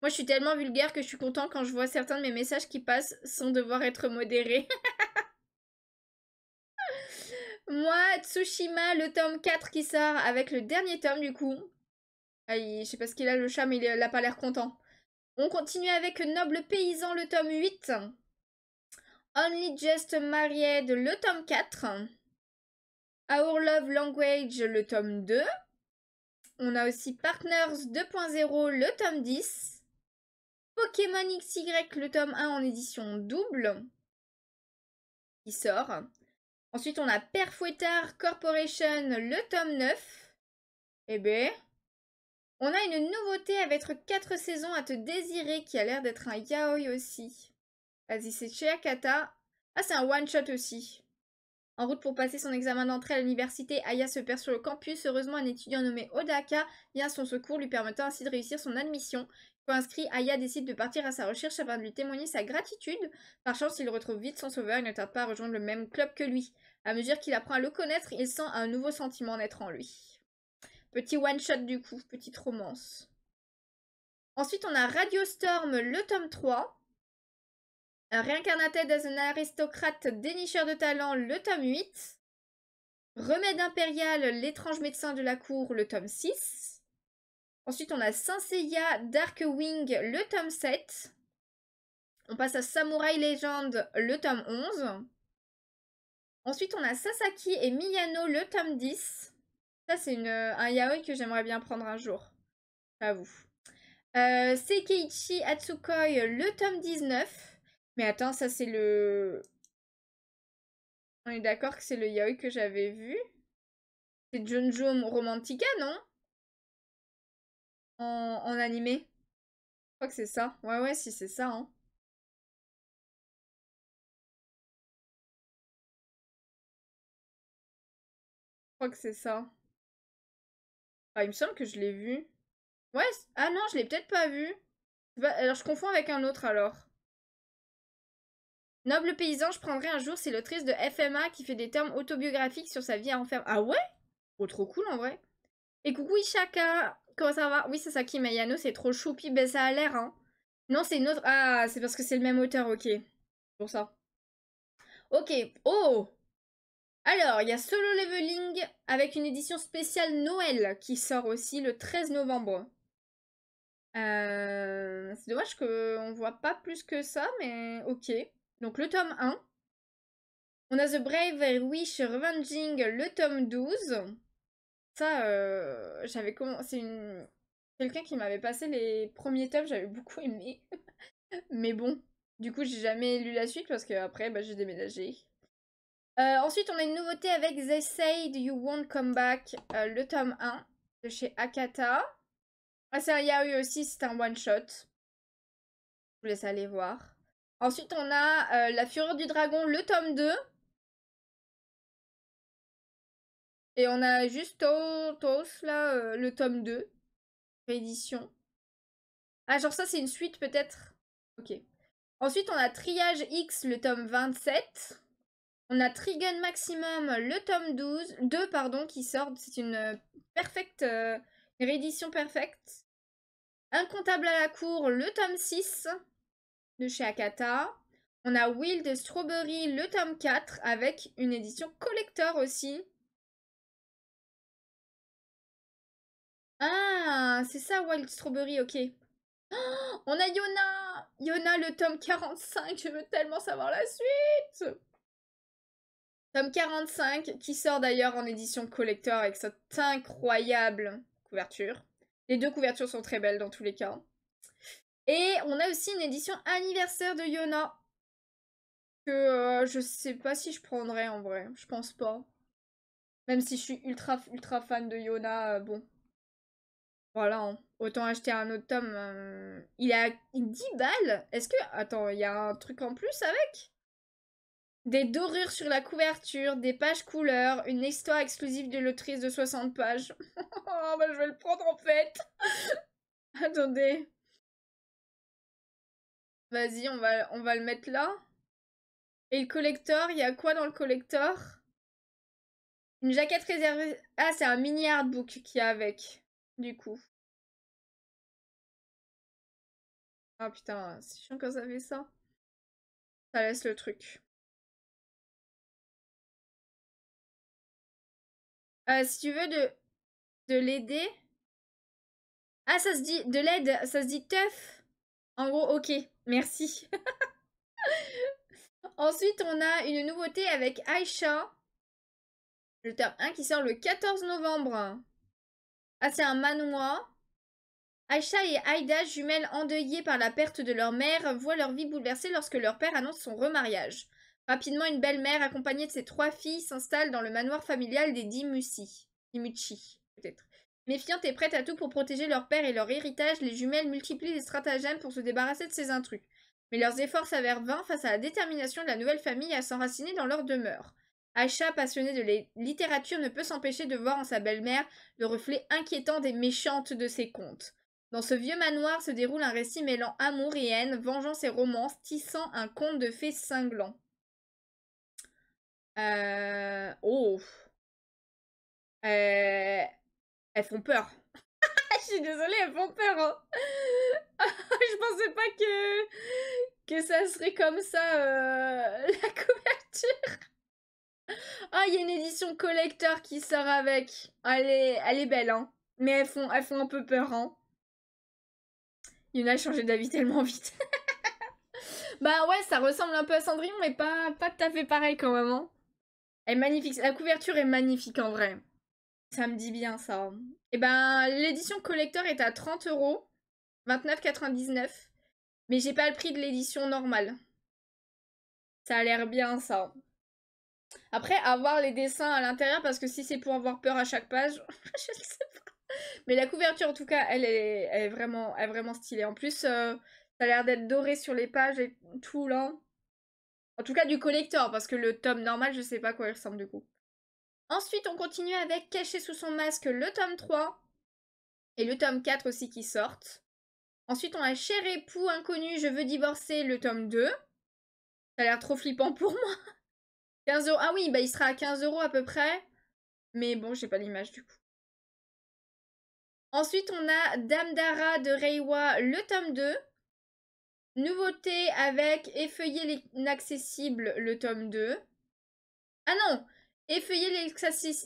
Moi, je suis tellement vulgaire que je suis content quand je vois certains de mes messages qui passent sans devoir être modérés. Moi, Tsushima, le tome 4 qui sort avec le dernier tome du coup. Ah, je sais pas ce qu'il a le chat, mais il a pas l'air content. On continue avec Noble Paysan, le tome 8. Only Just Married, le tome 4. Our Love Language, le tome 2. On a aussi Partners 2.0, le tome 10. Pokémon XY, le tome 1 en édition double. Qui sort. Ensuite, on a Père Fouettard Corporation, le tome 9. Eh ben... On a une nouveauté avec 4 saisons à te désirer qui a l'air d'être un yaoi aussi. Vas-y, c'est chez Akata. Ah, c'est un one-shot aussi. En route pour passer son examen d'entrée à l'université, Aya se perd sur le campus. Heureusement, un étudiant nommé Odaka vient à son secours, lui permettant ainsi de réussir son admission. Quand inscrit, Aya décide de partir à sa recherche afin de lui témoigner sa gratitude. Par chance, il retrouve vite son sauveur et ne tarde pas à rejoindre le même club que lui. À mesure qu'il apprend à le connaître, il sent un nouveau sentiment naître en lui. Petit one-shot du coup, petite romance. Ensuite, on a Radio Storm, le tome 3. Reincarnated as an aristocrate dénicheur de talent, le tome 8. Remède impérial, l'étrange médecin de la cour, le tome 6. Ensuite, on a Saint Seiya, Darkwing, le tome 7. On passe à Samouraï Legend, le tome 11. Ensuite, on a Sasaki et Miyano, le tome 10. Ça, c'est un yaoi que j'aimerais bien prendre un jour. J'avoue. Sekeiichi Atsukoi, le tome 19. Mais attends, ça c'est le... On est d'accord que c'est le yaoi que j'avais vu. C'est Junjo Romantica, non? En animé. Je crois que c'est ça. Ouais, ouais, si c'est ça, hein. Je crois que c'est ça. Ah, il me semble que je l'ai vu. Ouais, ah non, je l'ai peut-être pas vu. Alors, je confonds avec un autre, alors. Noble paysan, je prendrai un jour, c'est l'autrice de FMA qui fait des termes autobiographiques sur sa vie à enfer. Ah ouais? Oh, trop cool, en vrai. Et coucou Ishaka, comment ça va? Oui, c'est ça qui Mayano, c'est trop choupi, ben ça a l'air, hein. Non, c'est une autre... Ah, c'est parce que c'est le même auteur, ok. Pour ça. Ok, oh! Alors, il y a Solo Leveling avec une édition spéciale Noël qui sort aussi le 13 novembre. C'est dommage qu'on voit pas plus que ça, mais ok. Donc le tome 1. On a The Brave Wish Revenging, le tome 12. Ça, j'avais commencé quelqu'un qui m'avait passé les premiers tomes, j'avais beaucoup aimé. Mais bon, du coup, j'ai jamais lu la suite parce que après, bah, j'ai déménagé. Ensuite, on a une nouveauté avec They Said You Won't Come Back, le tome 1 de chez Akata. Ah, c'est un yaoi aussi, c'est un one-shot. Je vous laisse aller voir. Ensuite, on a La Fureur du Dragon, le tome 2. Et on a juste Tos, là, le tome 2. Réédition. Ah, genre ça, c'est une suite peut-être. Ok. Ensuite, on a Triage X, le tome 27. On a Trigun Maximum, le tome 12. 2, pardon, qui sort. C'est une perfecte... une réédition perfecte. Incontable à la cour, le tome 6 de chez Akata. On a Wild Strawberry, le tome 4, avec une édition collector aussi. Ah, c'est ça, Wild Strawberry, ok. Oh, on a Yona! Yona, le tome 45, je veux tellement savoir la suite! Tome 45, qui sort d'ailleurs en édition collector avec cette incroyable couverture. Les deux couvertures sont très belles dans tous les cas. Et on a aussi une édition anniversaire de Yona. Que je sais pas si je prendrais en vrai. Je pense pas. Même si je suis ultra ultra fan de Yona, bon. Voilà, hein. Autant acheter un autre tome. Il est à 10 balles. Est-ce que... Attends, il y a un truc en plus avec? Des dorures sur la couverture, des pages couleurs, une histoire exclusive de l'autrice de 60 pages. Oh, bah je vais le prendre en fait. Attendez. Vas-y, on va le mettre là. Et le collector, il y a quoi dans le collector? Une jaquette réservée... Ah, c'est un mini artbook qu'il y a avec, du coup. Ah putain, c'est chiant quand ça fait ça. Ça laisse le truc. Si tu veux de l'aider... Ah, ça se dit... De l'aide, ça se dit teuf. En gros, ok. Merci. Ensuite, on a une nouveauté avec Aisha. Le tome 1 qui sort le 14 novembre. Ah, c'est un manhwa. Aisha et Aïda, jumelles endeuillées par la perte de leur mère, voient leur vie bouleversée lorsque leur père annonce son remariage. Rapidement, une belle-mère, accompagnée de ses 3 filles, s'installe dans le manoir familial des Dimuchi, peut-être. Méfiantes et prêtes à tout pour protéger leur père et leur héritage, les jumelles multiplient les stratagèmes pour se débarrasser de ces intrus. Mais leurs efforts s'avèrent vains face à la détermination de la nouvelle famille à s'enraciner dans leur demeure. Aisha, passionnée de littérature, ne peut s'empêcher de voir en sa belle-mère le reflet inquiétant des méchantes de ses contes. Dans ce vieux manoir se déroule un récit mêlant amour et haine, vengeance et romance, tissant un conte de fées cinglant. Oh. Elles font peur. Je suis désolée, elles font peur. Hein. Je pensais pas que ça serait comme ça la couverture. Ah, il y a une édition collector qui sort avec. Elle est belle, hein. Mais elles font un peu peur, hein. Yuna a changé d'avis tellement vite. Bah ouais, ça ressemble un peu à Cendrillon, mais pas tout à fait pareil quand même, hein. Elle est magnifique. La couverture est magnifique en vrai. Ça me dit bien ça. Et ben, l'édition collector est à 30 €, 29,99. Mais j'ai pas le prix de l'édition normale. Ça a l'air bien ça. Après, avoir les dessins à l'intérieur, parce que si c'est pour avoir peur à chaque page, je ne sais pas. Mais la couverture, en tout cas, elle est vraiment stylée. En plus, ça a l'air d'être doré sur les pages et tout là. En tout cas, du collector, parce que le tome normal, je sais pas à quoi il ressemble du coup. Ensuite, on continue avec Caché sous son masque, le tome 3. Et le tome 4 aussi qui sortent. Ensuite, on a Cher époux inconnu, je veux divorcer, le tome 2. Ça a l'air trop flippant pour moi. 15 €. Ah oui, bah il sera à 15 € à peu près. Mais bon, j'ai pas l'image du coup. Ensuite, on a Dame Dara de Reiwa, le tome 2. Nouveauté avec Effeuiller l'inaccessible, le tome 2. Ah non, Effeuiller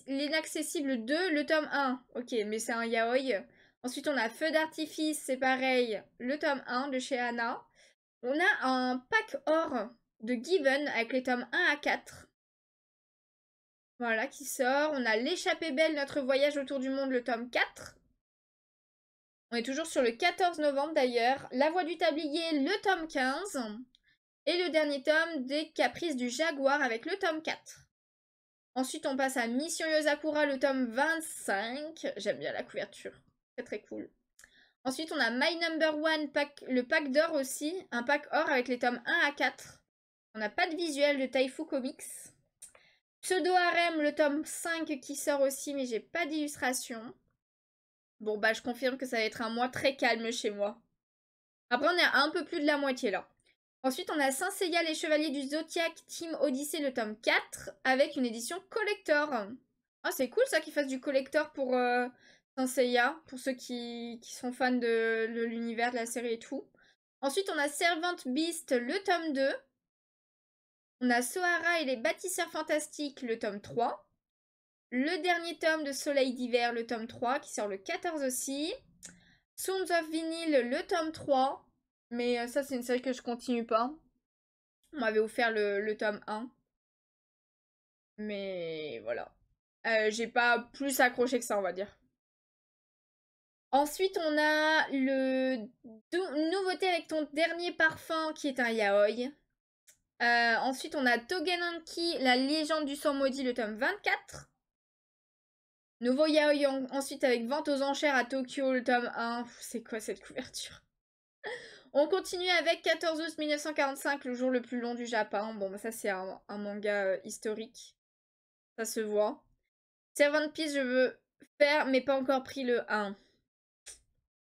l'inaccessible 2, le tome 1. Ok, mais c'est un yaoi. Ensuite, on a Feu d'artifice, c'est pareil, le tome 1 de chez Anna. On a un pack or de Given avec les tomes 1 à 4. Voilà, qui sort. On a L'échappée belle, notre voyage autour du monde, le tome 4. On est toujours sur le 14 novembre d'ailleurs. La voix du tablier, le tome 15. Et le dernier tome des Caprices du Jaguar avec le tome 4. Ensuite, on passe à Mission Yozakura, le tome 25. J'aime bien la couverture. Très très cool. Ensuite, on a My Number One, le pack d'or aussi. Un pack or avec les tomes 1 à 4. On n'a pas de visuel de Taifu Comics. Pseudo Harem, le tome 5 qui sort aussi, mais j'ai pas d'illustration. Bon, bah, je confirme que ça va être un mois très calme chez moi. Après, on est à un peu plus de la moitié là. Ensuite, on a Saint Seiya, les Chevaliers du Zodiac, Team Odyssey, le tome 4, avec une édition collector. Ah, c'est cool ça qu'ils fassent du collector pour Saint Seiya, pour ceux qui sont fans de l'univers de la série et tout. Ensuite, on a Servant Beast, le tome 2. On a Sohara et les Bâtisseurs Fantastiques, le tome 3. Le dernier tome de Soleil d'hiver, le tome 3, qui sort le 14 aussi. Sons of Vinyl, le tome 3. Mais ça, c'est une série que je continue pas. On m'avait offert le tome 1. Mais voilà. J'ai pas plus accroché que ça, on va dire. Ensuite, on a le nouveauté avec ton dernier parfum, qui est un yaoi. Ensuite, on a Togenanki, la légende du sang maudit, le tome 24. Nouveau yaoi ensuite avec Vente aux enchères à Tokyo, le tome 1. C'est quoi cette couverture? On continue avec 14 août 1945, le jour le plus long du Japon. Bon, bah ça c'est un manga historique. Ça se voit. Servant Peace, je veux faire, mais pas encore pris le 1. Je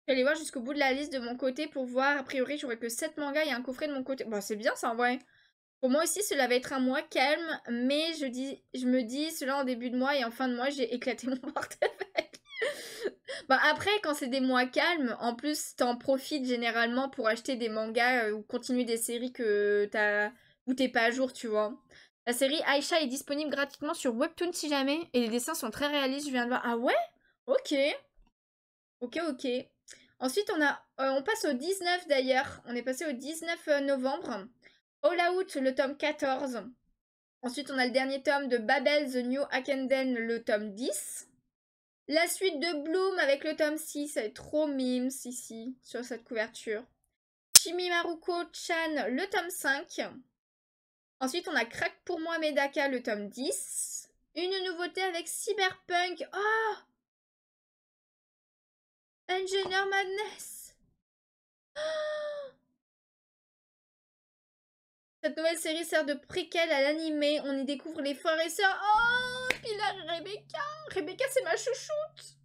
vais aller voir jusqu'au bout de la liste de mon côté pour voir. A priori, j'aurais que 7 mangas et un coffret de mon côté. Bon, c'est bien ça en vrai. Pour moi aussi, cela va être un mois calme, mais je me dis, cela en début de mois et en fin de mois, j'ai éclaté mon portefeuille. Bah après, quand c'est des mois calmes, en plus, t'en profites généralement pour acheter des mangas ou continuer des séries où t'es pas à jour, tu vois. La série Aisha est disponible gratuitement sur Webtoon si jamais, et les dessins sont très réalistes, je viens de voir. Ah ouais? Ok. Ok, ok. Ensuite, on passe au 19 d'ailleurs. On est passé au 19 novembre. All Out, le tome 14. Ensuite, on a le dernier tome de Babel, The New Akenden, le tome 10. La suite de Bloom avec le tome 6, ça est trop mimes ici, sur cette couverture. Shimimaruko-chan, le tome 5. Ensuite, on a Crack pour moi Medaka, le tome 10. Une nouveauté avec Cyberpunk. Oh! Engineer Madness. Oh! Cette nouvelle série sert de préquel à l'animé. On y découvre les frères et sœurs. Oh! Pilar et Rebecca. Rebecca, c'est ma chouchoute.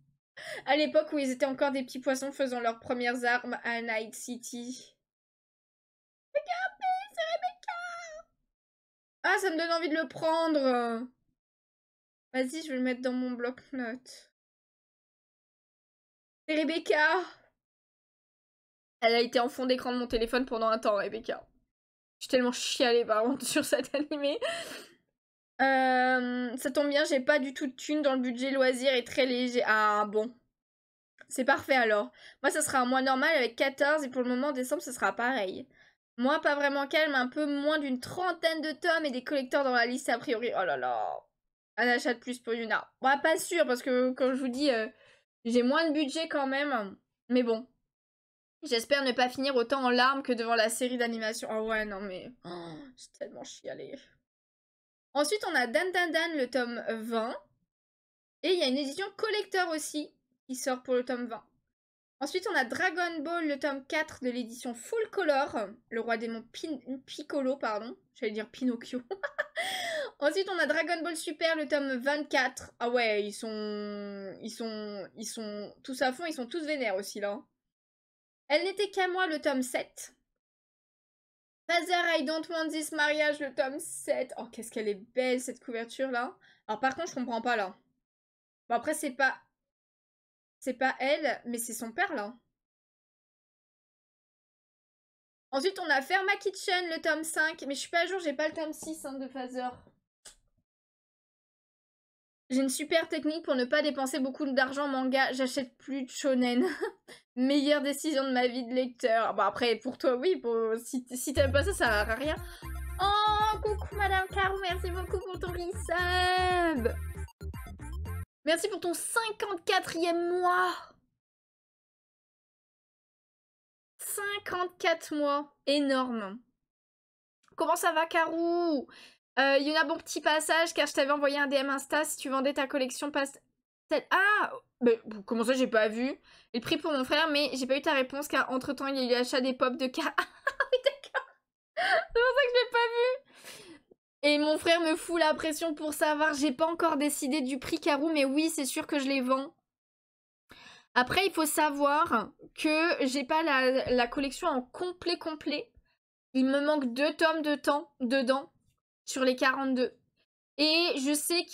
À l'époque où ils étaient encore des petits poissons faisant leurs premières armes à Night City. Regardez, c'est Rebecca! Ah, ça me donne envie de le prendre. Vas-y, je vais le mettre dans mon bloc-notes. C'est Rebecca! Elle a été en fond d'écran de mon téléphone pendant un temps, Rebecca. Je suis tellement chialée par contre sur cet animé. Ça tombe bien, j'ai pas du tout de thunes dans le budget loisir et très léger. Ah bon, c'est parfait alors. Moi, ça sera un mois normal avec 14 et pour le moment, décembre, ce sera pareil. Moi, pas vraiment calme, un peu moins d'une trentaine de tomes et des collecteurs dans la liste a priori. Oh là là. Un achat de plus pour Yuna. Bah, pas sûr, parce que, comme je vous dis, j'ai moins de budget quand même. Mais bon. J'espère ne pas finir autant en larmes que devant la série d'animation. Oh ouais, non mais... Oh, j'ai tellement chialé. Ensuite, on a Dan Dan Dan, le tome 20. Et il y a une édition collector aussi, qui sort pour le tome 20. Ensuite, on a Dragon Ball, le tome 4 de l'édition Full Color. Le roi démon Piccolo, pardon. J'allais dire Pinocchio. Ensuite, on a Dragon Ball Super, le tome 24. Ah ouais, ils sont tous à fond, ils sont tous vénères aussi, là. Elle n'était qu'à moi, le tome 7. Father, I Don't Want This Mariage, le tome 7. Oh, qu'est-ce qu'elle est belle, cette couverture-là. Alors, par contre, je comprends pas, là. Bon, après, c'est pas... C'est pas elle, mais c'est son père, là. Ensuite, on a Ferma Kitchen, le tome 5. Mais je suis pas à jour, j'ai pas le tome 6 hein, de Father. J'ai une super technique pour ne pas dépenser beaucoup d'argent en manga. J'achète plus de shonen. Meilleure décision de ma vie de lecteur. Bon, après, pour toi, oui. Si t'aimes pas ça, ça sert à rien. Oh, coucou Madame Caro, merci beaucoup pour ton resub. Merci pour ton 54e mois. 54 mois. Énorme. Comment ça va, Carou? Yuna, bon petit passage, car je t'avais envoyé un DM Insta si tu vendais ta collection Ah, mais comment ça, j'ai pas vu? Et le prix pour mon frère, mais j'ai pas eu ta réponse, car entre-temps, il y a eu l'achat des pop de car... Ah oui, d'accord. C'est pour ça que je l'ai pas vu. Et mon frère me fout la pression pour savoir. J'ai pas encore décidé du prix, Carou, mais oui, c'est sûr que je les vends. Après, il faut savoir que j'ai pas la collection en complet. Il me manque 2 tomes de temps dedans sur les 42. Et je sais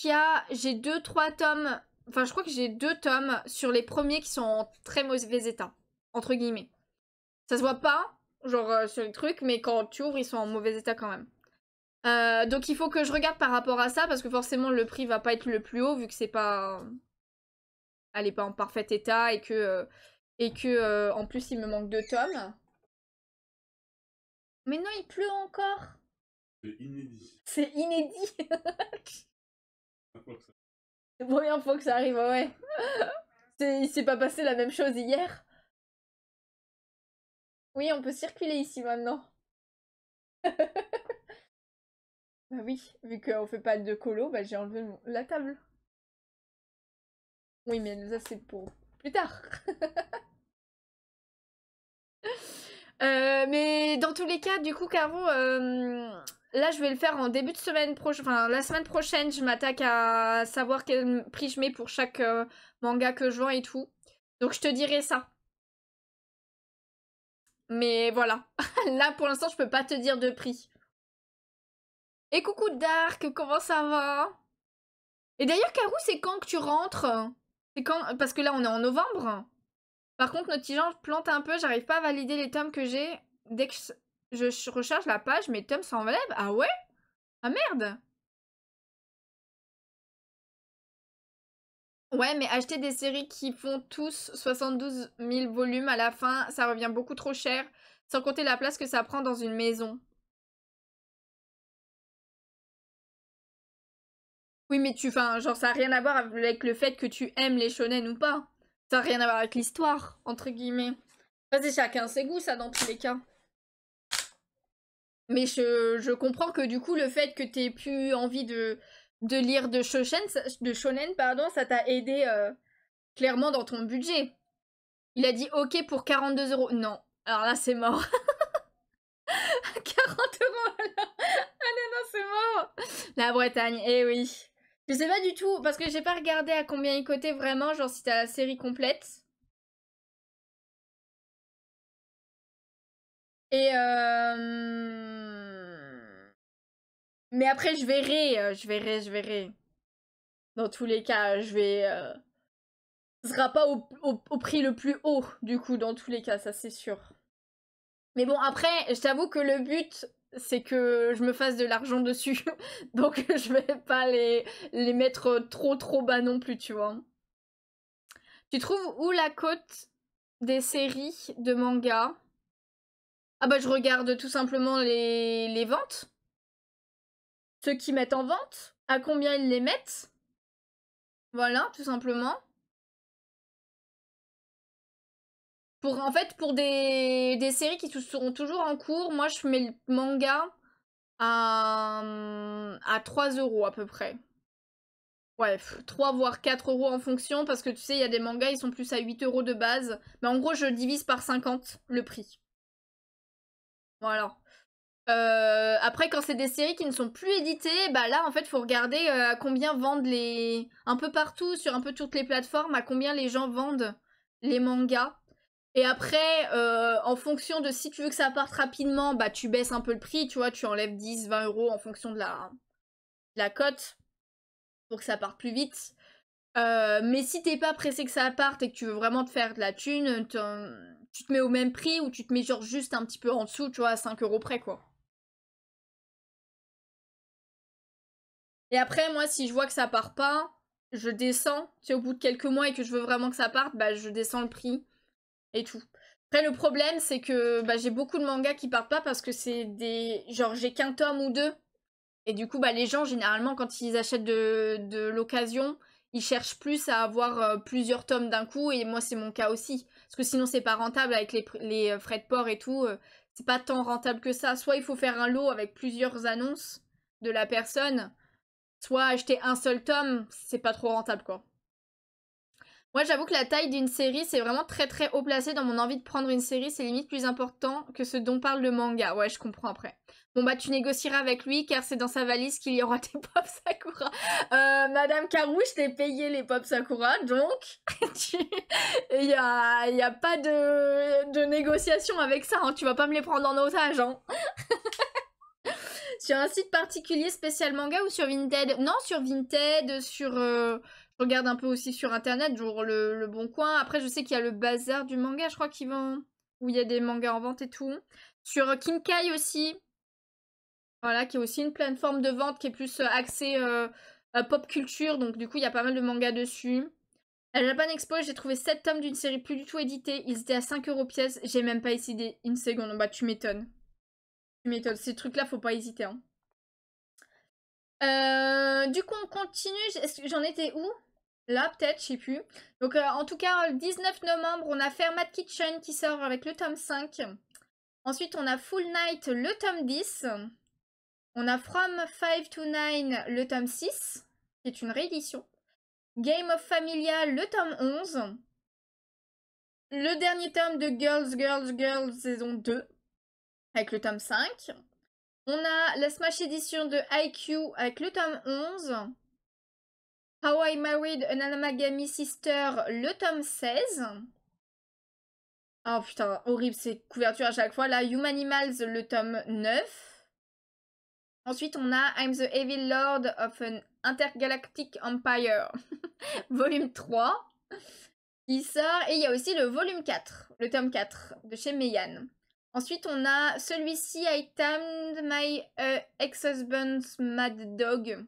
j'ai 2-3 tomes, enfin je crois que j'ai 2 tomes sur les premiers qui sont en très mauvais état, entre guillemets. Ça se voit pas, genre sur les trucs, mais quand tu ouvres, ils sont en mauvais état quand même. Donc il faut que je regarde par rapport à ça, parce que forcément le prix va pas être le plus haut, vu que c'est pas... Elle est pas en parfait état, et que en plus il me manque 2 tomes. Mais non, il pleut encore. C'est inédit. C'est inédit. C'est la première fois que ça arrive, ouais. Il s'est pas passé la même chose hier. Oui, on peut circuler ici maintenant. Bah oui, vu qu'on fait pas de colo, bah j'ai enlevé la table. Oui, mais ça c'est pour plus tard. Mais dans tous les cas, du coup, Caro, là je vais le faire en début de semaine prochaine. Enfin, la semaine prochaine, je m'attaque à savoir quel prix je mets pour chaque manga que je vends et tout. Donc je te dirai ça. Mais voilà. Là, pour l'instant, je peux pas te dire de prix. Et coucou Dark, comment ça va? Et d'ailleurs, Carou, c'est quand que tu rentres? C'est quand? Parce que là, on est en novembre. Par contre, notre petit genre plante un peu, j'arrive pas à valider les tomes que j'ai. Dès que je recharge la page, mes tomes s'enlèvent. Ah ouais? Ah merde! Ouais, mais acheter des séries qui font tous 72 000 volumes à la fin, ça revient beaucoup trop cher. Sans compter la place que ça prend dans une maison. Oui, mais enfin, genre, ça n'a rien à voir avec le fait que tu aimes les shonen ou pas. Ça n'a rien à voir avec l'histoire, entre guillemets. Vas-y, chacun ses goûts, ça, dans tous les cas. Mais je comprends que du coup, le fait que t'aies plus envie de lire de shonen, pardon, ça t'a aidé clairement dans ton budget. Il a dit ok pour 42 €. Non, alors là, c'est mort. 40 € alors. Ah non, non, c'est mort. La Bretagne, eh oui. Je sais pas du tout, parce que j'ai pas regardé à combien il cotait vraiment, genre si t'as la série complète. Et mais après, je verrai. Dans tous les cas, je vais... Ce sera pas au prix le plus haut, du coup, dans tous les cas, ça c'est sûr. Mais bon, après, je t'avoue que le but c'est que je me fasse de l'argent dessus. Donc je vais pas les mettre trop bas non plus, tu vois. Tu trouves où la cote des séries de manga? Ah bah je regarde tout simplement les ventes. Ceux qui mettent en vente, à combien ils les mettent. Voilà, tout simplement. En fait, pour des séries qui seront toujours en cours, moi je mets le manga à 3 € à peu près. Ouais, 3 voire 4 € en fonction, parce que tu sais, il y a des mangas, ils sont plus à 8 € de base. Mais en gros, je divise par 50 le prix. Voilà. Après, quand c'est des séries qui ne sont plus éditées, bah là, en fait, faut regarder à combien vendent les... Un peu partout, sur un peu toutes les plateformes, à combien les gens vendent les mangas. Et après, en fonction de si tu veux que ça parte rapidement, bah tu baisses un peu le prix, tu vois, tu enlèves 10, 20 € en fonction de la cote pour que ça parte plus vite. Mais si t'es pas pressé que ça parte et que tu veux vraiment te faire de la thune, tu te mets au même prix ou tu te mets genre juste un petit peu en dessous, tu vois, à 5 € près, quoi. Et après, moi, si je vois que ça part pas, je descends. Tu sais, au bout de quelques mois et que je veux vraiment que ça parte, bah je descends le prix et tout. Après, le problème, c'est que bah, j'ai beaucoup de mangas qui partent pas parce que c'est des... Genre, j'ai qu'un tome ou deux. Et du coup, bah, les gens, généralement, quand ils achètent de l'occasion, ils cherchent plus à avoir plusieurs tomes d'un coup. Et moi, c'est mon cas aussi. Parce que sinon, c'est pas rentable avec les frais de port et tout. C'est pas tant rentable que ça. Soit il faut faire un lot avec plusieurs annonces de la personne, soit acheter un seul tome, c'est pas trop rentable, quoi. Moi, j'avoue que la taille d'une série, c'est vraiment très haut placé dans mon envie de prendre une série. C'est limite plus important que ce dont parle le manga. Ouais, je comprends après. Bon, bah, tu négocieras avec lui, car c'est dans sa valise qu'il y aura tes Pop Sakura. Madame Karou, je t'ai payé les Pop Sakura, donc... Il y a pas de négociation avec ça, hein. Tu vas pas me les prendre en otage, hein. Sur un site particulier spécial manga ou sur Vinted? Non, sur Vinted, je regarde un peu aussi sur internet, genre le Bon Coin. Après, je sais qu'il y a le bazar du manga, je crois qu'ils vendent, où il y a des mangas en vente et tout. Sur Kinkai aussi, voilà, qui est aussi une plateforme de vente qui est plus axée à pop culture, donc du coup, il y a pas mal de mangas dessus. À la Japan Expo, j'ai trouvé 7 tomes d'une série plus du tout éditée. Ils étaient à 5 € pièce. J'ai même pas hésité une seconde. Bah, tu m'étonnes. Tu m'étonnes. Ces trucs-là, faut pas hésiter, hein. Du coup, on continue. J'en étais où? Là, peut-être, je sais plus. Donc, en tout cas, le 19 novembre, on a Fermat Kitchen qui sort avec le tome 5. Ensuite, on a Full Night, le tome 10. On a From 5 to 9, le tome 6, qui est une réédition. Game of Familia, le tome 11. Le dernier tome de Girls, saison 2, avec le tome 5. On a la Smash Edition de IQ avec le tome 11. How I Married an Anamagami Sister, le tome 16. Oh putain, horrible ces couvertures à chaque fois. Là, Humanimals, le tome 9. Ensuite, on a I'm the Evil Lord of an Intergalactic Empire, volume 3, qui sort. Et il y a aussi le volume 4, le tome 4, de chez Meian. Ensuite, on a celui-ci, I Tamed My Ex-Husband's Mad Dog,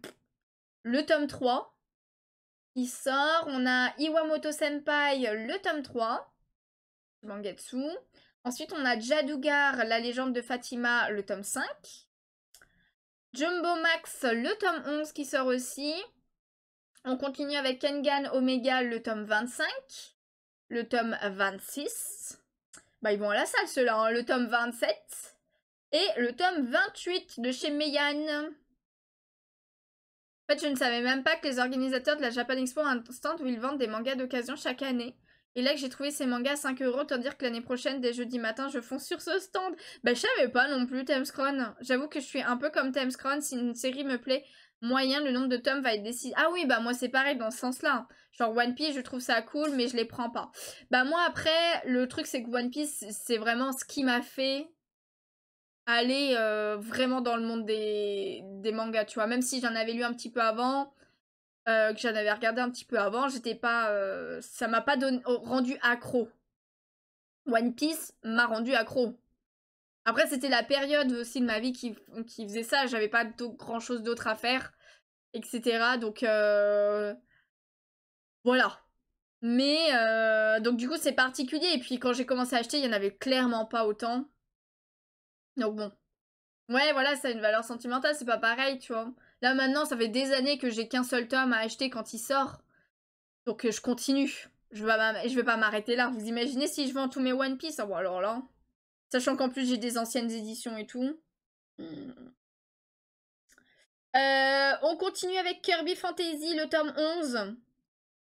le tome 3. Qui sort. On a Iwamoto Senpai, le tome 3. Mangetsu. Ensuite, on a Jadugar, la légende de Fatima, le tome 5. Jumbo Max, le tome 11 qui sort aussi. On continue avec Kengan Omega, le tome 25. Le tome 26. Bah, ils vont à la salle ceux-là, hein. Le tome 27. Et le tome 28 de chez Meian. En fait, je ne savais même pas que les organisateurs de la Japan Expo ont un stand où ils vendent des mangas d'occasion chaque année. Et là que j'ai trouvé ces mangas à 5 €, autant dire que l'année prochaine, dès jeudi matin, je fonce sur ce stand. Bah, je savais pas non plus, Thamescron. J'avoue que je suis un peu comme Thamescron. Si une série me plaît moyen, le nombre de tomes va être décidé. Ah oui, bah moi c'est pareil dans ce sens-là. Genre One Piece, je trouve ça cool, mais je les prends pas. Bah moi après, le truc c'est que One Piece, c'est vraiment ce qui m'a fait aller vraiment dans le monde des mangas, tu vois. Même si j'en avais lu un petit peu avant, que j'en avais regardé un petit peu avant, j'étais pas... ça m'a pas rendu accro. One Piece m'a rendu accro. Après, c'était la période aussi de ma vie qui faisait ça. J'avais pas grand chose d'autre à faire, etc. Donc, voilà. Mais, donc du coup, c'est particulier. Et puis, quand j'ai commencé à acheter, il y en avait clairement pas autant. Donc bon. Ouais, voilà, ça a une valeur sentimentale, c'est pas pareil, tu vois. Là, maintenant, ça fait des années que j'ai qu'un seul tome à acheter quand il sort. Donc, je continue. Je vais pas m'arrêter là. Vous imaginez si je vends tous mes One Piece? Ah bon, alors là. Sachant qu'en plus, j'ai des anciennes éditions et tout. On continue avec Kirby Fantasy, le tome 11.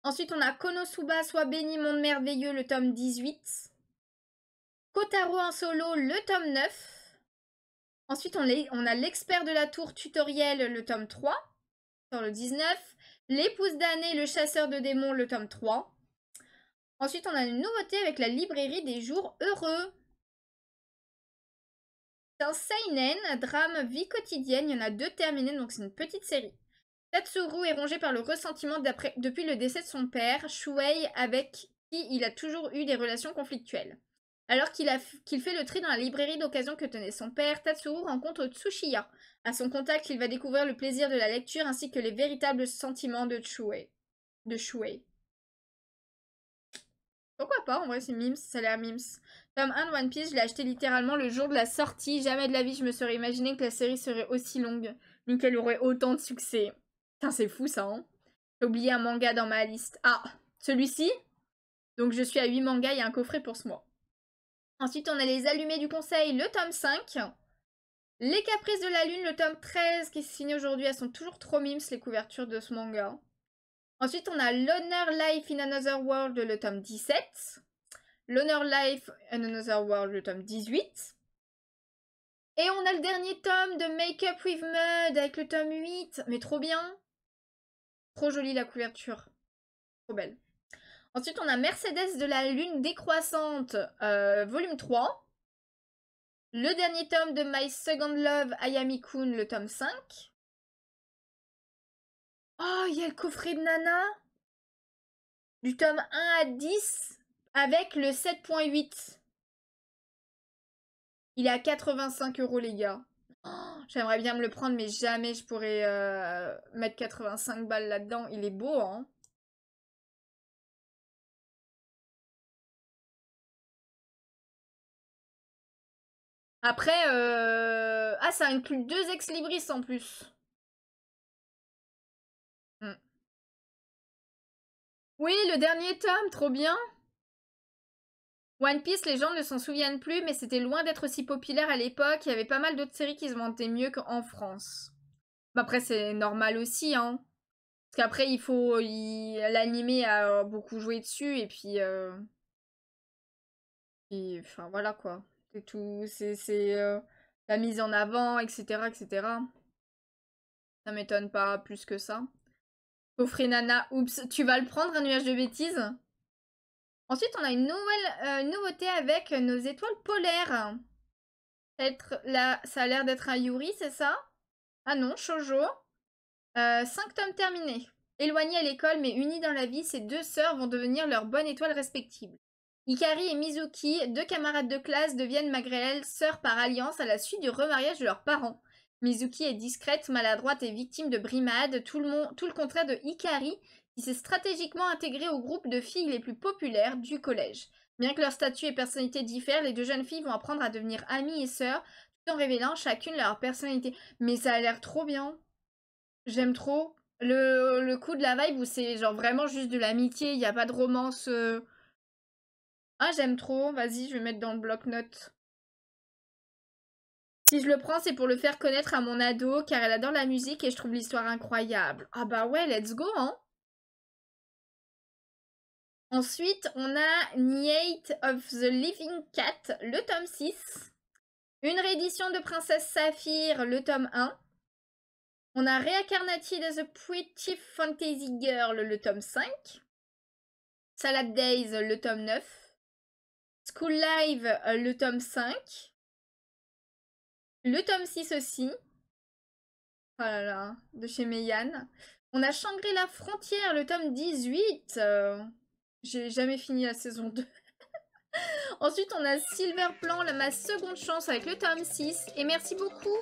Ensuite, on a Konosuba, Sois béni, monde merveilleux, le tome 18. Kotaro en solo, le tome 9. Ensuite, on a l'expert de la tour tutoriel, le tome 3. Sur le 19. L'épouse d'année, le chasseur de démons, le tome 3. Ensuite, on a une nouveauté avec la librairie des jours heureux. C'est un seinen, drame, vie quotidienne. Il y en a 2 terminés, donc c'est une petite série. Tatsuru est rongé par le ressentiment depuis le décès de son père, Shuei, avec qui il a toujours eu des relations conflictuelles. Alors qu'il fait le tri dans la librairie d'occasion que tenait son père, Tatsuru rencontre Tsushiya. À son contact, il va découvrir le plaisir de la lecture ainsi que les véritables sentiments de Shuei. Pourquoi pas, en vrai c'est Mims, ça a l'air Mims. Tome 1 de One Piece, je l'ai acheté littéralement le jour de la sortie. Jamais de la vie je me serais imaginé que la série serait aussi longue, ni qu'elle aurait autant de succès. Putain, c'est fou ça, hein. J'ai oublié un manga dans ma liste. Ah, celui-ci. Donc je suis à 8 mangas, il y a un coffret pour ce mois. Ensuite, on a Les Allumés du Conseil, le tome 5. Les Caprices de la Lune, le tome 13, qui se finit aujourd'hui. Elles sont toujours trop mimes, les couvertures de ce manga. Ensuite, on a L'Honor Life in Another World, le tome 17. L'Honor Life in Another World, le tome 18. Et on a le dernier tome de Make Up with Mud avec le tome 8. Mais trop bien. Trop jolie la couverture. Trop belle. Ensuite, on a Mercedes de la Lune décroissante, volume 3. Le dernier tome de My Second Love, Ayami-kun, le tome 5. Oh, il y a le coffret de Nana. Du tome 1 à 10 avec le 7.8. Il est à 85 €, les gars. Oh, j'aimerais bien me le prendre, mais jamais je pourrais mettre 85 balles là-dedans. Il est beau, hein. Après, ah, ça inclut 2 ex-libris en plus. Oui, le dernier tome, trop bien. One Piece, les gens ne s'en souviennent plus, mais c'était loin d'être aussi populaire à l'époque. Il y avait pas mal d'autres séries qui se vendaient mieux qu'en France. Mais après, c'est normal aussi, hein. Parce qu'après, l'animé a beaucoup joué dessus, et puis... enfin, voilà, quoi. C'est tout... C'est la mise en avant, etc., etc. Ça m'étonne pas plus que ça. Coffret Nana, oups, tu vas le prendre, un nuage de bêtises? Ensuite, on a une nouvelle nouveauté avec nos étoiles polaires. Ça a l'air d'être un Yuri, c'est ça? Ah non, Shoujo. 5 tomes terminés. Éloignées à l'école mais unies dans la vie, ces 2 sœurs vont devenir leurs bonnes étoiles respectives. Hikari et Mizuki, 2 camarades de classe, deviennent malgré elles sœurs par alliance à la suite du remariage de leurs parents. Mizuki est discrète, maladroite et victime de brimades, tout le contraire de Hikari, qui s'est stratégiquement intégrée au groupe de filles les plus populaires du collège. Bien que leur statut et personnalité diffèrent, les 2 jeunes filles vont apprendre à devenir amies et sœurs, tout en révélant chacune leur personnalité. Mais ça a l'air trop bien. J'aime trop. Le coup de la vibe où c'est genre vraiment juste de l'amitié, il n'y a pas de romance. Ah, j'aime trop. Vas-y, je vais mettre dans le bloc-notes. Si je le prends, c'est pour le faire connaître à mon ado, car elle adore la musique et je trouve l'histoire incroyable. Ah bah ouais, let's go, hein. Ensuite, on a Night of the Living Cat, le tome 6. Une réédition de Princesse Saphir, le tome 1. On a Reincarnated as a Pretty Fantasy Girl, le tome 5. Salad Days, le tome 9. School Live, le tome 5. Le tome 6 aussi. Oh là là, de chez Meian. On a Shangri-La Frontière, le tome 18. J'ai jamais fini la saison 2. Ensuite, on a Silver Plan, ma seconde chance avec le tome 6. Et merci beaucoup.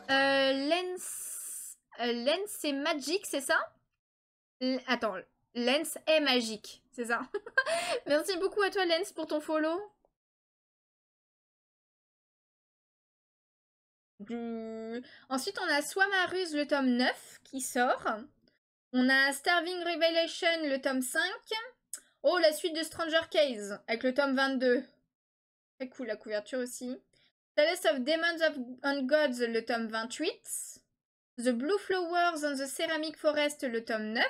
Lens et Magic, c'est ça? Attends, Lens est magique, c'est ça? Merci beaucoup à toi, Lens, pour ton follow. Ensuite, on a Swamaruz, le tome 9 qui sort. On a Starving Revelation, le tome 5. Oh, la suite de Stranger Case avec le tome 22. Très cool la couverture aussi. Palace of Demons and Gods, le tome 28. The Blue Flowers on the Ceramic Forest, le tome 9.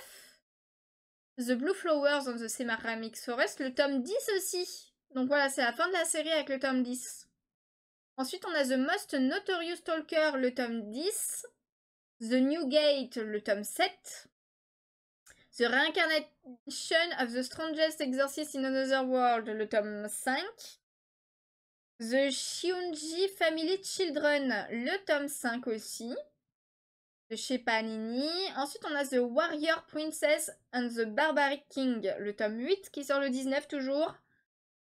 The Blue Flowers on the Ceramic Forest, le tome 10 aussi. Donc voilà, c'est la fin de la série avec le tome 10. Ensuite, on a The Most Notorious Stalker, le tome 10. The New Gate, le tome 7. The Reincarnation of the Strangest Exorcist in Another World, le tome 5. The Shiunji Family Children, le tome 5 aussi. De chez Panini. Ensuite, on a The Warrior Princess and the Barbaric King, le tome 8, qui sort le 19 toujours.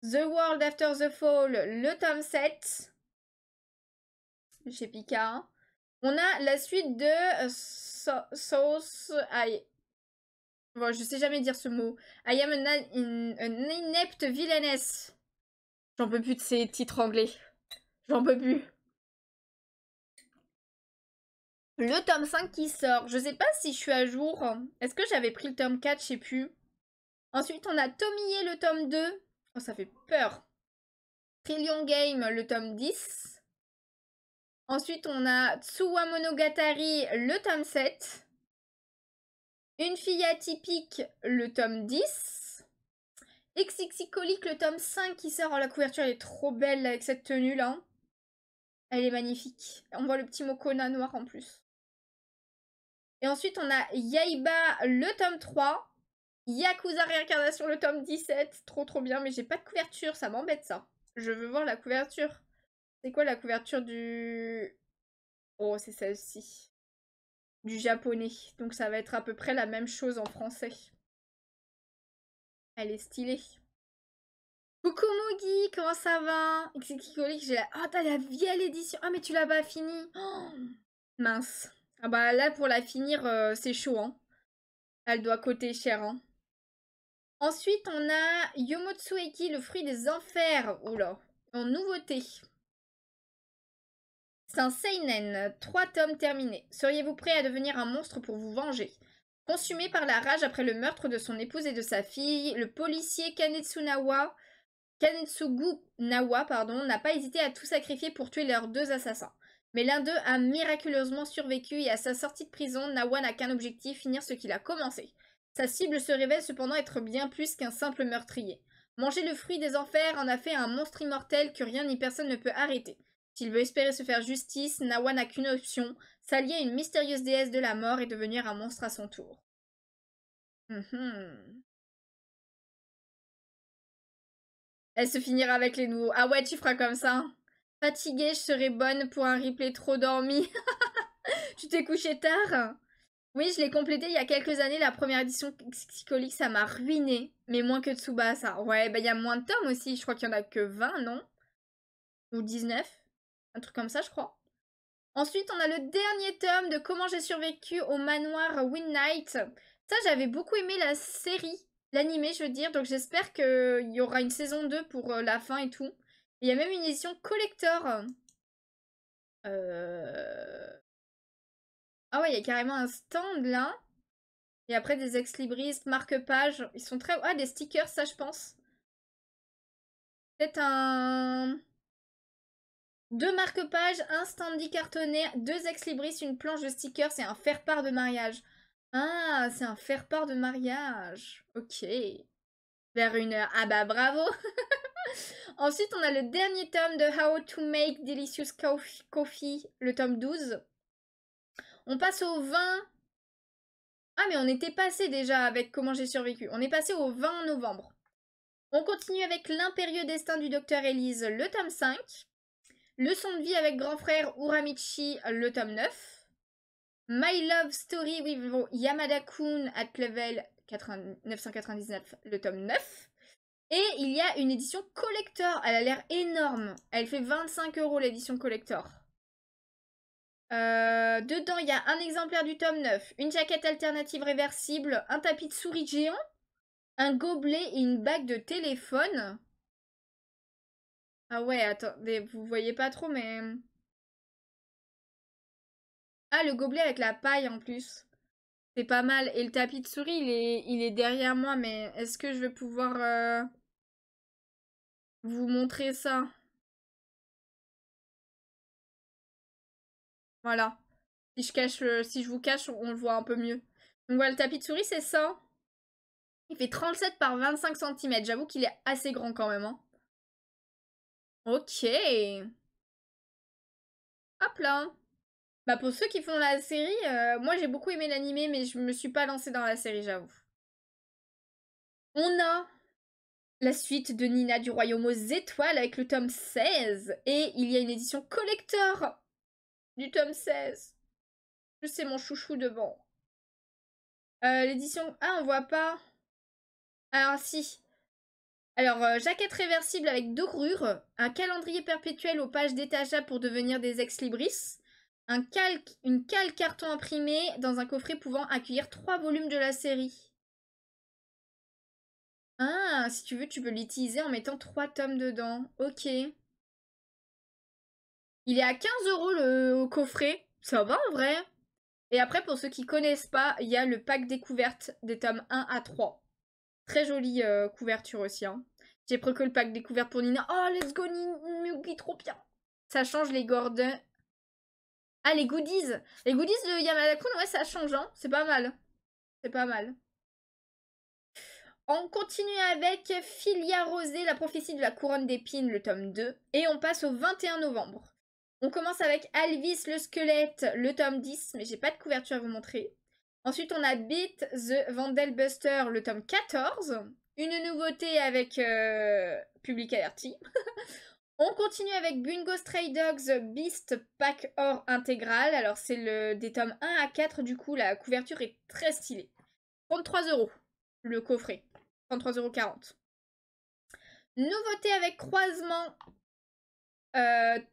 The World After the Fall, le tome 7. De chez Pika. On a la suite de Sauce... Bon, je sais jamais dire ce mot. I am an inept villainess. J'en peux plus de ces titres anglais. J'en peux plus. Le tome 5 qui sort. Je sais pas si je suis à jour. Est-ce que j'avais pris le tome 4? Je sais plus. Ensuite, on a Tomie, le tome 2. Oh, ça fait peur. Trillion Game, le tome 10. Ensuite, on a Tsuwa Monogatari, le tome 7. Une fille atypique, le tome 10. XXIColique, le tome 5 qui sort. Oh, la couverture, elle est trop belle avec cette tenue là. Elle est magnifique. On voit le petit Mokona noir en plus. Et ensuite, on a Yaiba, le tome 3. Yakuza Réincarnation, le tome 17. Trop trop bien, mais j'ai pas de couverture, ça m'embête ça. Je veux voir la couverture. C'est quoi la couverture du... Oh, c'est celle-ci. Du japonais. Donc ça va être à peu près la même chose en français. Elle est stylée. Coucou Mugi, comment ça va? XXIColique, j'ai la... Oh, t'as la vieille édition. Ah, mais tu l'as pas finie. Oh, mince. Ah bah là, pour la finir, c'est chaud, hein. Elle doit coûter cher, hein. Ensuite, on a Yomotsueki, le fruit des enfers. Oula, en nouveauté. C'est un seinen, 3 tomes terminés. Seriez-vous prêt à devenir un monstre pour vous venger? Consumé par la rage après le meurtre de son épouse et de sa fille, le policier Kanetsugu Nawa, n'a pas hésité à tout sacrifier pour tuer leurs 2 assassins. Mais l'un d'eux a miraculeusement survécu et à sa sortie de prison, Nawa n'a qu'un objectif, finir ce qu'il a commencé. Sa cible se révèle cependant être bien plus qu'un simple meurtrier. Manger le fruit des enfers en a fait un monstre immortel que rien ni personne ne peut arrêter. S'il veut espérer se faire justice, Nawa n'a qu'une option, s'allier à une mystérieuse déesse de la mort et devenir un monstre à son tour. Elle se finira avec les nouveaux. Ah ouais, tu feras comme ça. Fatiguée, je serai bonne pour un replay trop dormi. Tu t'es couché tard? Oui, je l'ai complété il y a quelques années. La première édition psycholique, ça m'a ruiné. Mais moins que Tsubasa. Ouais, bah il y a moins de tomes aussi. Je crois qu'il y en a que 20, non? Ou 19. Un truc comme ça, je crois. Ensuite, on a le dernier tome de Comment j'ai survécu au manoir Winnight. Ça, j'avais beaucoup aimé la série. L'animé, je veux dire. Donc j'espère qu'il y aura une saison 2 pour la fin et tout. Il y a même une édition collector. Ah ouais, il y a carrément un stand là. Et après des ex-libris, marque-pages. Ils sont très... Ah, des stickers, ça je pense. Peut-être un... 2 marque-pages, un standy cartonné, 2 ex-libris, une planche de stickers et un faire-part de mariage. Ah, c'est un faire-part de mariage. Ok. Vers 1 heure. Ah bah bravo. Ensuite, on a le dernier tome de How to Make Delicious Coffee, le tome 12. On passe au 20... Ah, mais on était passé déjà avec Comment j'ai survécu. On est passé au 20 novembre. On continue avec L'impérieux destin du docteur Elise, le tome 5. Leçon de vie avec grand frère Uramichi, le tome 9. My Love Story with Yamada-kun at level 999, le tome 9. Et il y a une édition collector. Elle a l'air énorme. Elle fait 25 € l'édition collector. Dedans, il y a un exemplaire du tome 9, une jaquette alternative réversible, un tapis de souris géant, un gobelet et une bague de téléphone. Ah ouais, attendez, vous voyez pas trop, mais... Ah, le gobelet avec la paille en plus. C'est pas mal. Et le tapis de souris, il est derrière moi, mais est-ce que je vais pouvoir vous montrer ça? Voilà. Si je vous cache, on le voit un peu mieux. Donc voilà, le tapis de souris, c'est ça. Il fait 37 par 25 cm. J'avoue qu'il est assez grand quand même. Hein. Ok. Hop là. Bah pour ceux qui font la série, moi j'ai beaucoup aimé l'animé, mais je me suis pas lancée dans la série, j'avoue. On a la suite de Nina du Royaume aux Étoiles avec le tome 16. Et il y a une édition collector du tome 16. Je sais mon chouchou devant. L'édition... Ah, on voit pas. Alors si. Alors, jaquette réversible avec dorure, un calendrier perpétuel aux pages détachables pour devenir des ex-libris, une cale carton imprimé dans un coffret pouvant accueillir 3 volumes de la série. Ah, si tu veux, tu peux l'utiliser en mettant 3 tomes dedans. Ok. Il est à 15 € le coffret. Ça va en vrai. Et après, pour ceux qui connaissent pas, il y a le pack découverte des tomes 1 à 3. Très jolie couverture aussi. Hein. J'ai pris que le pack découverte pour Nina. Oh, let's go, Mugi, trop bien. Ça change les Gordon. Ah, les goodies. Les goodies de Yamada-kun, ouais, ça change. Hein. C'est pas mal. C'est pas mal. On continue avec Filia Rosée, la prophétie de la couronne d'épines, le tome 2. Et on passe au 21 novembre. On commence avec Alvis le squelette, le tome 10, mais j'ai pas de couverture à vous montrer. Ensuite, on a Beat the Vandelbuster, le tome 14. Une nouveauté avec Public Alerty. On continue avec Bungo Stray Dogs Beast Pack Or intégral. Alors, c'est des tomes 1 à 4, du coup, la couverture est très stylée. 33 € le coffret. 33,40 €. Nouveauté avec croisement.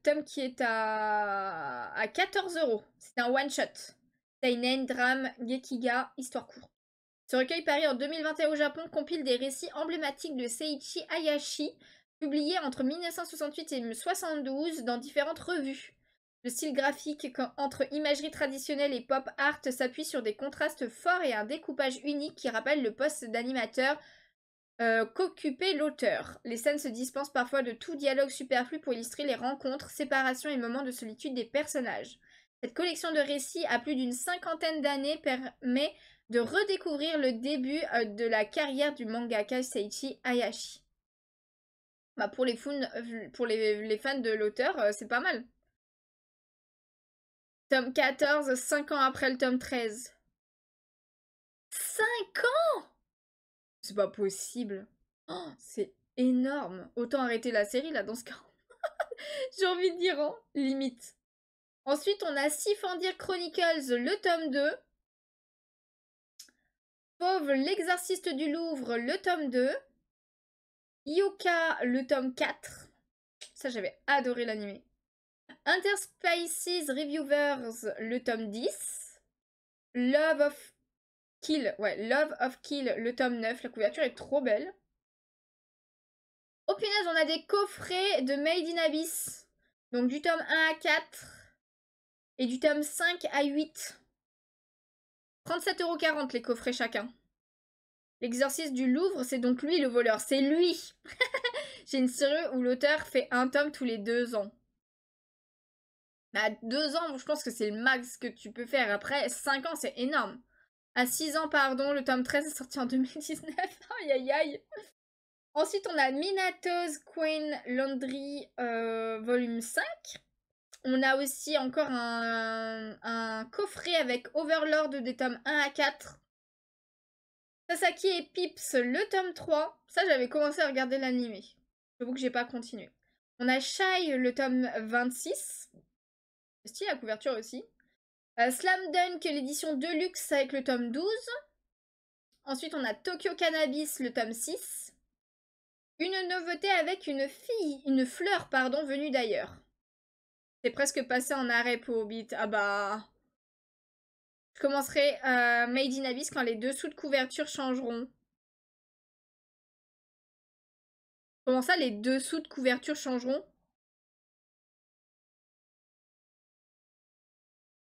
Tome qui est à 14 €. C'est un one-shot. Seinen, drame, Gekiga, histoire courte. Ce recueil paru en 2021 au Japon compile des récits emblématiques de Seiichi Hayashi, publiés entre 1968 et 1972 dans différentes revues. Le style graphique entre imagerie traditionnelle et pop art s'appuie sur des contrastes forts et un découpage unique qui rappelle le poste d'animateur qu'occupait l'auteur. Les scènes se dispensent parfois de tout dialogue superflu pour illustrer les rencontres, séparations et moments de solitude des personnages. Cette collection de récits à plus d'une 50aine d'années permet de redécouvrir le début de la carrière du mangaka Seiichi Hayashi. Bah pour les fans de l'auteur, c'est pas mal. Tome 14, 5 ans après le tome 13. 5 ans! C'est pas possible. Oh, c'est énorme. Autant arrêter la série là dans ce cas. J'ai envie de dire, hein, limite. Ensuite, on a Sifandir Chronicles, le tome 2. Fauve, l'exorciste du Louvre, le tome 2. Yuka, le tome 4. Ça, j'avais adoré l'animé. Interspices Reviewers, le tome 10. Love of Kill, le tome 9. La couverture est trop belle. Oh punaise, on a des coffrets de Made in Abyss. Donc du tome 1 à 4 et du tome 5 à 8. 37,40 € les coffrets chacun. L'exorciste du Louvre, c'est donc lui le voleur. C'est lui. J'ai une série où l'auteur fait un tome tous les 2 ans. À 2 ans, je pense que c'est le max que tu peux faire. Après, 5 ans, c'est énorme. À 6 ans, pardon, le tome 13 est sorti en 2019. Aïe aïe aïe. Ensuite, on a Minato's Queen Laundry volume 5. On a aussi encore un coffret avec Overlord des tomes 1 à 4. Sasaki et Pips, le tome 3. Ça, j'avais commencé à regarder l'animé. J'avoue que j'ai pas continué. On a Shy, le tome 26. C'est stylé la couverture aussi. Slam Dunk, l'édition Deluxe avec le tome 12. Ensuite, on a Tokyo Cannabis, le tome 6. Une nouveauté avec une fleur, pardon, venue d'ailleurs. C'est presque passé en arrêt pour Hobbit. Ah bah... Je commencerai Made in Abyss quand les dessous de couverture changeront. Comment ça, les dessous de couverture changeront?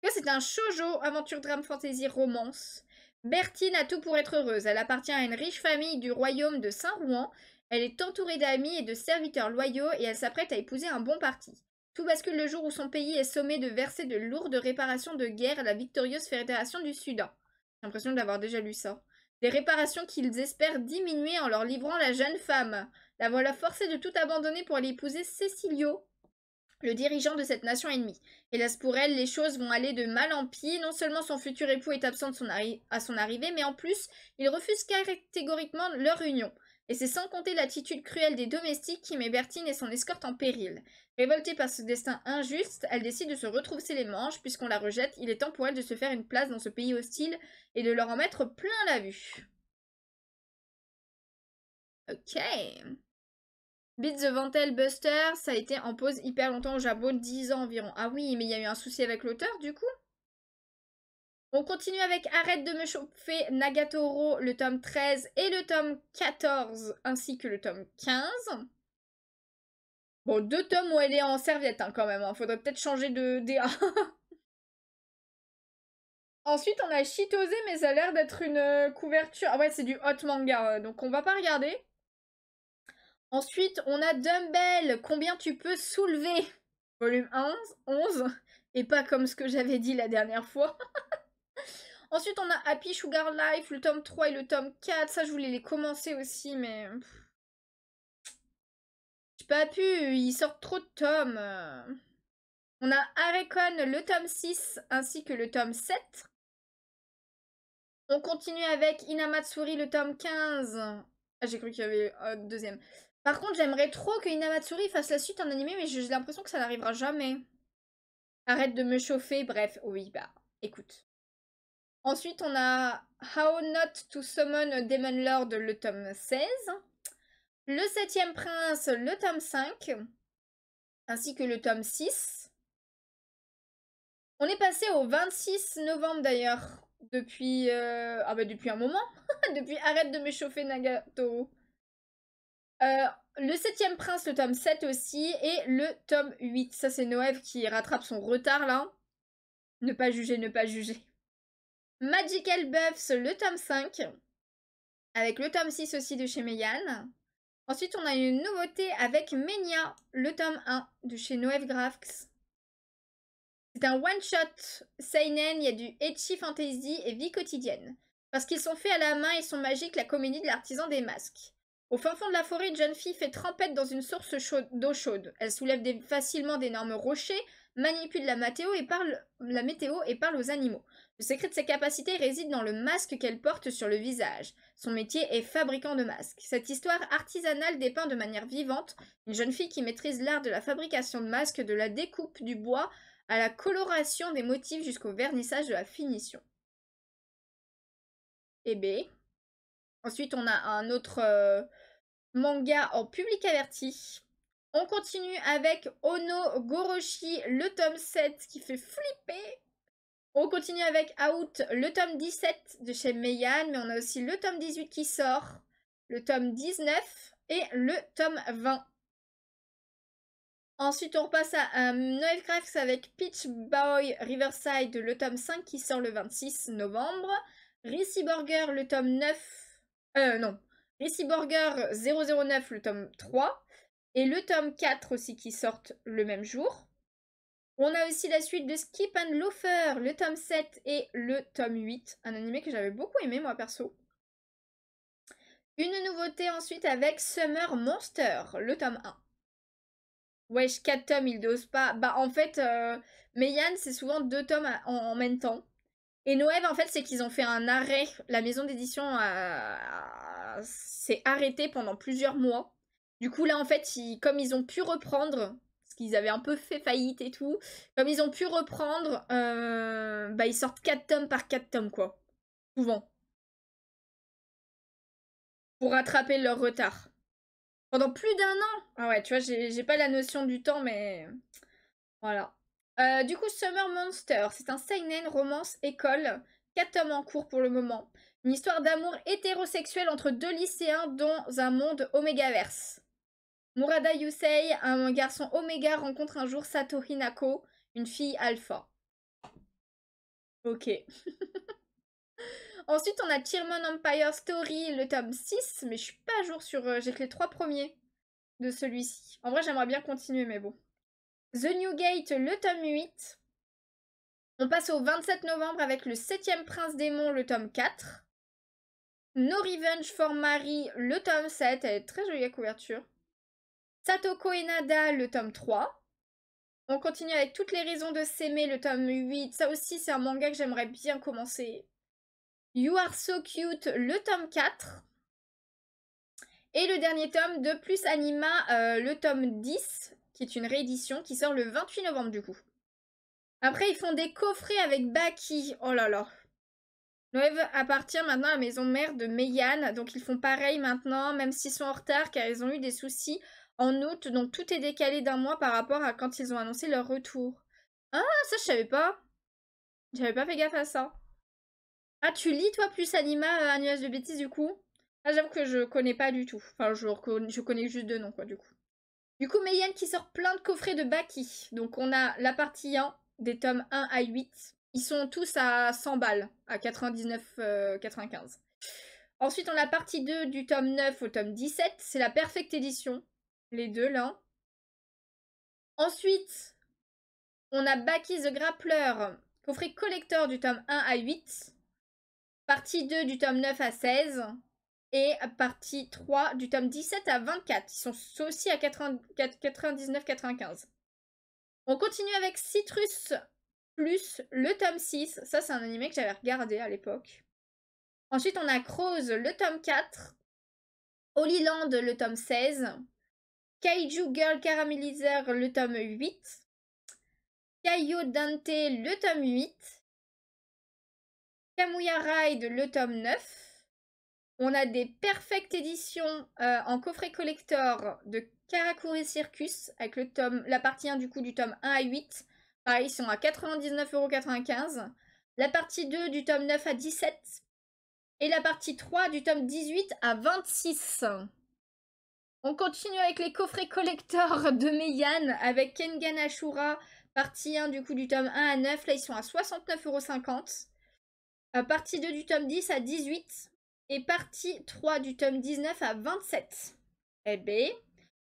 C'est un shoujo, aventure, drame, fantasy, romance. Bertine a tout pour être heureuse. Elle appartient à une riche famille du royaume de Saint-Rouen. Elle est entourée d'amis et de serviteurs loyaux et elle s'apprête à épouser un bon parti. Tout bascule le jour où son pays est sommé de verser de lourdes réparations de guerre à la victorieuse Fédération du Soudan. J'ai l'impression d'avoir déjà lu ça. Des réparations qu'ils espèrent diminuer en leur livrant la jeune femme. La voilà forcée de tout abandonner pour aller épouser Cecilio, le dirigeant de cette nation ennemie. Hélas pour elle, les choses vont aller de mal en pis. Non seulement son futur époux est absent à son arrivée, mais en plus, il refuse catégoriquement leur union. Et c'est sans compter l'attitude cruelle des domestiques qui met Bertine et son escorte en péril. Révoltée par ce destin injuste, elle décide de se retrousser les manches. Puisqu'on la rejette, il est temps pour elle de se faire une place dans ce pays hostile et de leur en mettre plein la vue. Ok. Beat the Ventel Buster, ça a été en pause hyper longtemps au Japon, 10 ans environ. Ah oui, mais il y a eu un souci avec l'auteur du coup. On continue avec Arrête de me chauffer, Nagatoro, le tome 13 et le tome 14, ainsi que le tome 15. Bon, 2 tomes où elle est en serviette hein, quand même, hein. Faudrait peut-être changer de DA. Ensuite, on a Chitose, mais ça a l'air d'être une couverture. Ah ouais, c'est du hot manga, donc on va pas regarder. Ensuite, on a Dumbbell, combien tu peux soulever? Volume 11, et pas comme ce que j'avais dit la dernière fois. Ensuite, on a Happy Sugar Life, le tome 3 et le tome 4. Ça, je voulais les commencer aussi, mais... J'ai pas pu, ils sortent trop de tomes. On a Arecon, le tome 6, ainsi que le tome 7. On continue avec Inamatsuri, le tome 15. Ah, j'ai cru qu'il y avait un deuxième. Par contre, j'aimerais trop que Inamatsuri fasse la suite en animé, mais j'ai l'impression que ça n'arrivera jamais. Arrête de me chauffer, bref, oui, bah, écoute. Ensuite, on a How Not to Summon a Demon Lord, le tome 16. Le 7e Prince, le tome 5. Ainsi que le tome 6. On est passé au 26 novembre d'ailleurs. Depuis... Ah bah depuis un moment. Depuis Arrête de me chauffer, Nagatoro. Le 7e Prince, le tome 7 aussi. Et le tome 8. Ça, c'est Noëv qui rattrape son retard là. Ne pas juger, ne pas juger. Magical Buffs, le tome 5. Avec le tome 6 aussi de chez Meian. Ensuite, on a une nouveauté avec Menia, le tome 1 de chez Noev Graphics. C'est un one-shot seinen, il y a du ecchi fantasy et vie quotidienne. Parce qu'ils sont faits à la main et sont magiques, la comédie de l'artisan des masques. Au fin fond de la forêt, une jeune fille fait trempette dans une source d'eau chaude. Elle soulève facilement d'énormes rochers, manipule la météo et parle aux animaux. Le secret de ses capacités réside dans le masque qu'elle porte sur le visage. Son métier est fabricant de masques. Cette histoire artisanale dépeint de manière vivante une jeune fille qui maîtrise l'art de la fabrication de masques, de la découpe du bois à la coloration des motifs jusqu'au vernissage de la finition. Et B. Ensuite, on a un autre manga en public averti. On continue avec Ono Goroshi, le tome 7 qui fait flipper. On continue avec Out, le tome 17 de chez Meian, mais on a aussi le tome 18 qui sort, le tome 19 et le tome 20. Ensuite, on repasse à Noël Crafts avec Peach Boy Riverside, le tome 5 qui sort le 26 novembre. Rissy Burger, le tome 9. Non. Rissy Burger 009, le tome 3. Et le tome 4 aussi qui sortent le même jour. On a aussi la suite de Skip and Loafer, le tome 7 et le tome 8. Un animé que j'avais beaucoup aimé, moi, perso. Une nouveauté ensuite avec Summer Monster, le tome 1. Wesh, 4 tomes, il dose pas. Bah, en fait, Meian, c'est souvent 2 tomes en même temps. Et Noël, en fait, c'est qu'ils ont fait un arrêt. La maison d'édition s'est arrêtée pendant plusieurs mois. Du coup, là, en fait, comme ils ont pu reprendre, parce qu'ils avaient un peu fait faillite et tout, comme ils ont pu reprendre, bah, ils sortent 4 tomes par 4 tomes, quoi. Souvent. Pour rattraper leur retard. Pendant plus d'1 an. Ah ouais, tu vois, j'ai pas la notion du temps, mais voilà. Du coup, Summer Monster, c'est un seinen romance école. 4 tomes en cours pour le moment. Une histoire d'amour hétérosexuel entre 2 lycéens dans un monde Omegaverse. Murada Yusei, un garçon Oméga, rencontre un jour Sato Hinako, une fille alpha. Ok. Ensuite, on a Tiermon Empire Story, le tome 6, mais je suis pas à jour sur... j'ai que les 3 premiers de celui-ci. En vrai, j'aimerais bien continuer, mais bon. The New Gate, le tome 8. On passe au 27 novembre avec le 7ème Prince Démon, le tome 4. No Revenge for Mary, le tome 7. Elle est très jolie la couverture. Satoko Enada, le tome 3. On continue avec Toutes les raisons de s'aimer, le tome 8. Ça aussi, c'est un manga que j'aimerais bien commencer. You Are So Cute, le tome 4. Et le dernier tome de Plus Anima, le tome 10, qui est une réédition, qui sort le 28 novembre du coup. Après, ils font des coffrets avec Baki. Oh là là. Noël appartient maintenant à la maison mère de Meian, donc ils font pareil maintenant, même s'ils sont en retard, car ils ont eu des soucis en août, donc tout est décalé d'1 mois par rapport à quand ils ont annoncé leur retour. Ah, ça je savais pas. J'avais pas fait gaffe à ça. Ah, tu lis toi Plus Anima, un nuage de bêtises du coup? Ah, j'avoue que je connais pas du tout. Enfin, je connais juste 2 noms quoi du coup. Du coup, Meian qui sort plein de coffrets de Baki. Donc on a la partie 1, des tomes 1 à 8. Ils sont tous à 100 balles, à 99,95. Ensuite, on a la partie 2 du tome 9 au tome 17. C'est la Perfect Edition. Les deux, là. Ensuite, on a Baki the Grappler, coffret collector du tome 1 à 8. Partie 2 du tome 9 à 16. Et partie 3 du tome 17 à 24. Ils sont aussi à 99,95. On continue avec Citrus Plus, le tome 6. Ça, c'est un animé que j'avais regardé à l'époque. Ensuite, on a Crows, le tome 4. Holy Land, le tome 16. Kaiju Girl Caramellizer, le tome 8. Kaio Dante, le tome 8. Kamuya Ride, le tome 9. On a des Perfect Editions en coffret collector de Karakuri Circus, avec la partie 1 du coup du tome 1 à 8. Pareil, ils sont à 99,95 €. La partie 2 du tome 9 à 17. Et la partie 3 du tome 18 à 26. On continue avec les coffrets collector de Meian avec Kengan Ashura, partie 1 du coup du tome 1 à 9. Là, ils sont à 69,50 €. Partie 2 du tome 10 à 18. Et partie 3 du tome 19 à 27. Eh ben,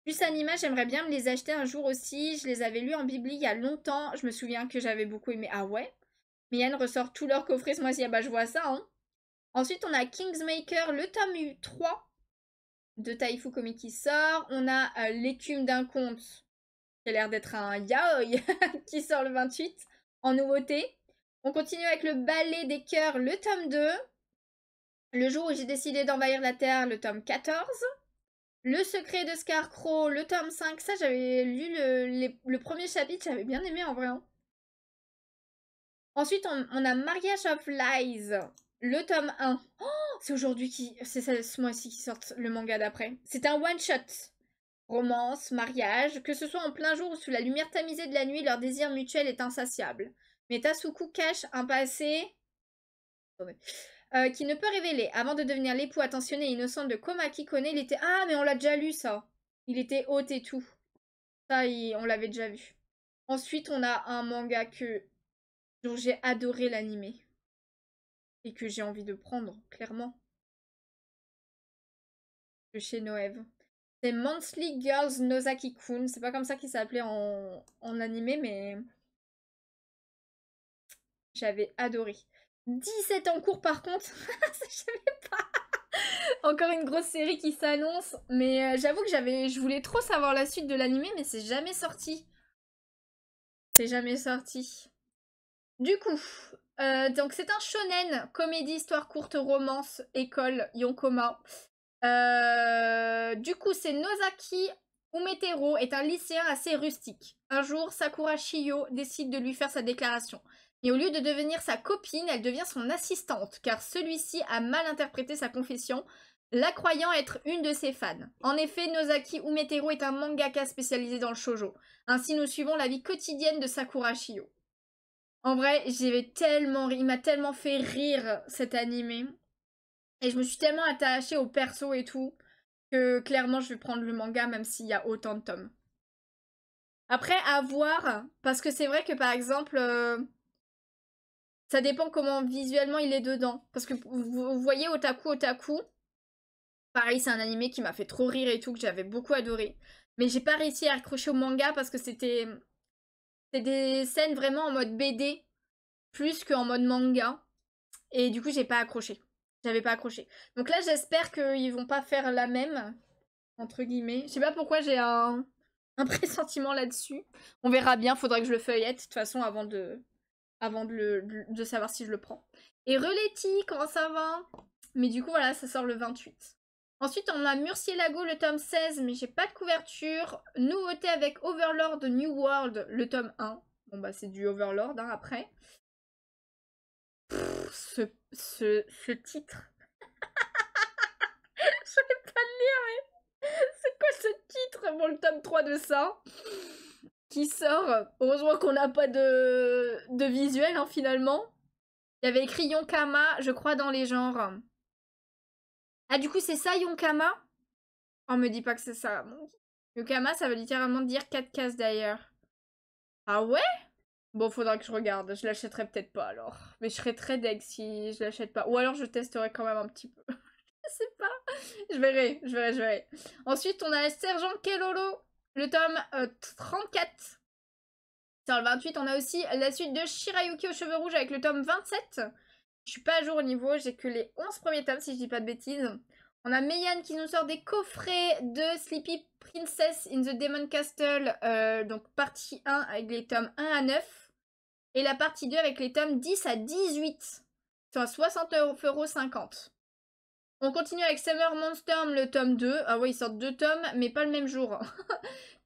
Plus Anima, j'aimerais bien me les acheter un jour aussi. Je les avais lus en bibli il y a longtemps. Je me souviens que j'avais beaucoup aimé. Ah ouais? Meian ressort tous leurs coffrets ce mois-ci. Ah bah je vois ça, hein. Ensuite, on a Kingsmaker, le tome 3 de Taifu Komi qui sort. On a L'écume d'un conte, qui a l'air d'être un yaoi, qui sort le 28 en nouveauté. On continue avec le Ballet des cœurs, le tome 2. Le jour où j'ai décidé d'envahir la Terre, le tome 14. Le secret de Scarecrow, le tome 5. Ça, j'avais lu le premier chapitre, j'avais bien aimé en vrai. Hein. Ensuite, on a Marriage of Lies, le tome 1. Oh, c'est aujourd'hui c'est ce mois-ci qui sort le manga d'après. C'est un one-shot. Romance, mariage, que ce soit en plein jour ou sous la lumière tamisée de la nuit, leur désir mutuel est insatiable. Mais Tasuku cache un passé... qui ne peut révéler. Avant de devenir l'époux attentionné et innocent de Komaki Kone, il était... Ah, mais on l'a déjà lu, ça. Il était hôte et tout. Ça, on l'avait déjà vu. Ensuite, on a un manga dont j'ai adoré l'animé. Et que j'ai envie de prendre, clairement. De chez Noëv. C'est Monthly Girls Nozaki-kun. C'est pas comme ça qu'il s'appelait en animé, mais... J'avais adoré. 17 en cours par contre. Je savais pas. Encore une grosse série qui s'annonce. Mais j'avoue que je voulais trop savoir la suite de l'animé, mais c'est jamais sorti. C'est jamais sorti. Du coup, donc c'est un shonen, comédie, histoire courte, romance, école, Yonkoma. Du coup, c'est Nozaki Umetero est un lycéen assez rustique. Un jour, Sakura Shiyo décide de lui faire sa déclaration. Et au lieu de devenir sa copine, elle devient son assistante, car celui-ci a mal interprété sa confession. la croyant être une de ses fans. En effet, Nozaki Umetero est un mangaka spécialisé dans le shoujo. Ainsi, nous suivons la vie quotidienne de Sakura Shio. En vrai, il m'a tellement fait rire cet animé. Et je me suis tellement attachée au perso et tout, que clairement, je vais prendre le manga même s'il y a autant de tomes. Après, à voir, parce que c'est vrai que par exemple, ça dépend comment visuellement il est dedans. Parce que vous voyez Otaku, pareil, c'est un animé qui m'a fait trop rire et tout, que j'avais beaucoup adoré. Mais j'ai pas réussi à accrocher au manga parce que c'était des scènes vraiment en mode BD, plus qu'en mode manga. Et du coup, j'ai pas accroché. J'avais pas accroché. Donc là, j'espère qu'ils vont pas faire la même, entre guillemets. Je sais pas pourquoi j'ai un pressentiment là-dessus. On verra bien, faudra que je le feuillette, de toute façon, avant de savoir si je le prends. Et Releti, comment ça va? Mais du coup, voilà, ça sort le 28. Ensuite, on a Murcielago, le tome 16, mais j'ai pas de couverture. Nouveauté avec Overlord New World, le tome 1. Bon, bah, c'est du Overlord, hein, après. Ce titre. Je vais pas le lire, mais c'est quoi ce titre? Bon, le tome 3 de ça. Qui sort. Heureusement qu'on n'a pas de visuel, hein, finalement. Il y avait écrit Yonkama, je crois, dans les genres. Ah, du coup, c'est ça, Yonkama? Oh, me dis pas que c'est ça. Yonkama, ça veut littéralement dire 4 cases d'ailleurs. Ah ouais? Bon, faudra que je regarde. Je l'achèterai peut-être pas alors. Mais je serais très deg si je l'achète pas. Ou alors je testerai quand même un petit peu. Je sais pas. Je verrai. Ensuite, on a Sergent Kelolo, le tome 34. Sur le 28, on a aussi la suite de Shirayuki aux cheveux rouges avec le tome 27. Je suis pas à jour au niveau, j'ai que les 11 premiers tomes si je dis pas de bêtises. On a Meian qui nous sort des coffrets de Sleepy Princess in the Demon Castle, donc partie 1 avec les tomes 1 à 9. Et la partie 2 avec les tomes 10 à 18. C'est à 60,50 €. On continue avec Summer Monster, le tome 2. Ah ouais, ils sortent 2 tomes, mais pas le même jour.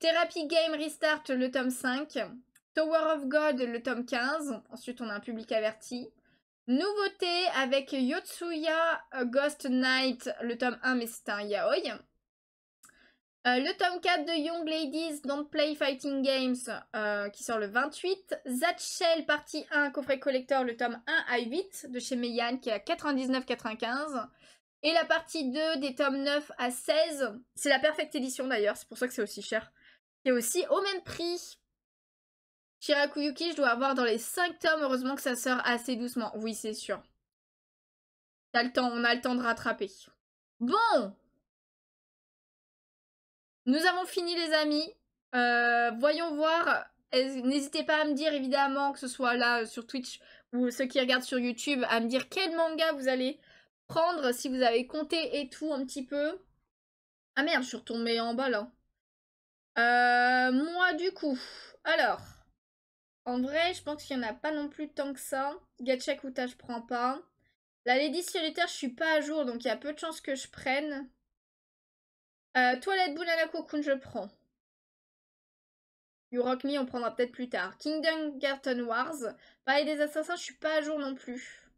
Therapy Game Restart, le tome 5. Tower of God, le tome 15. Ensuite, on a un public averti. Nouveauté avec Yotsuya Ghost Knight, le tome 1, mais c'est un yaoi. Le tome 4 de Young Ladies Don't Play Fighting Games, qui sort le 28. Zatchel, partie 1, coffret collector, le tome 1 à 8 de chez Meian, qui est à 99,95. Et la partie 2 des tomes 9 à 16. C'est la Perfect Edition d'ailleurs, c'est pour ça que c'est aussi cher. C'est aussi au même prix. Shirakuyuki, je dois avoir dans les 5 tomes. Heureusement que ça sort assez doucement. Oui, c'est sûr. T'as le temps, on a le temps de rattraper. Bon! Nous avons fini les amis. Voyons voir. N'hésitez pas à me dire évidemment, que ce soit là sur Twitch ou ceux qui regardent sur YouTube, à me dire quel manga vous allez prendre, si vous avez compté et tout un petit peu. Ah merde, je suis retombée en bas là. Moi du coup, alors, en vrai, je pense qu'il n'y en a pas non plus tant que ça. Gacha Kuta, je prends pas. La Lady Solitaire, je suis pas à jour, donc il y a peu de chances que je prenne. Toilette Banana Cocoon, je prends. You Rock Me, on prendra peut-être plus tard. Kingdom Garten Wars. Pareil des assassins, je suis pas à jour non plus.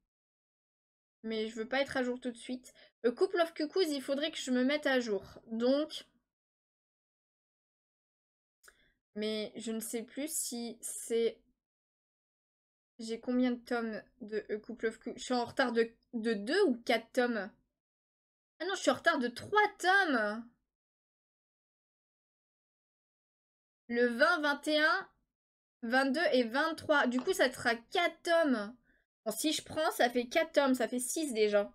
Mais je veux pas être à jour tout de suite. Couple of Cuckoos, il faudrait que je me mette à jour. Donc... Mais je ne sais plus si c'est... J'ai combien de tomes de Couple of Cuckoos? Je suis en retard de 2 ou 4 tomes? Ah non, je suis en retard de 3 tomes! Le 20, 21, 22 et 23. Du coup, ça sera 4 tomes. Bon, si je prends, ça fait 4 tomes. Ça fait 6 déjà.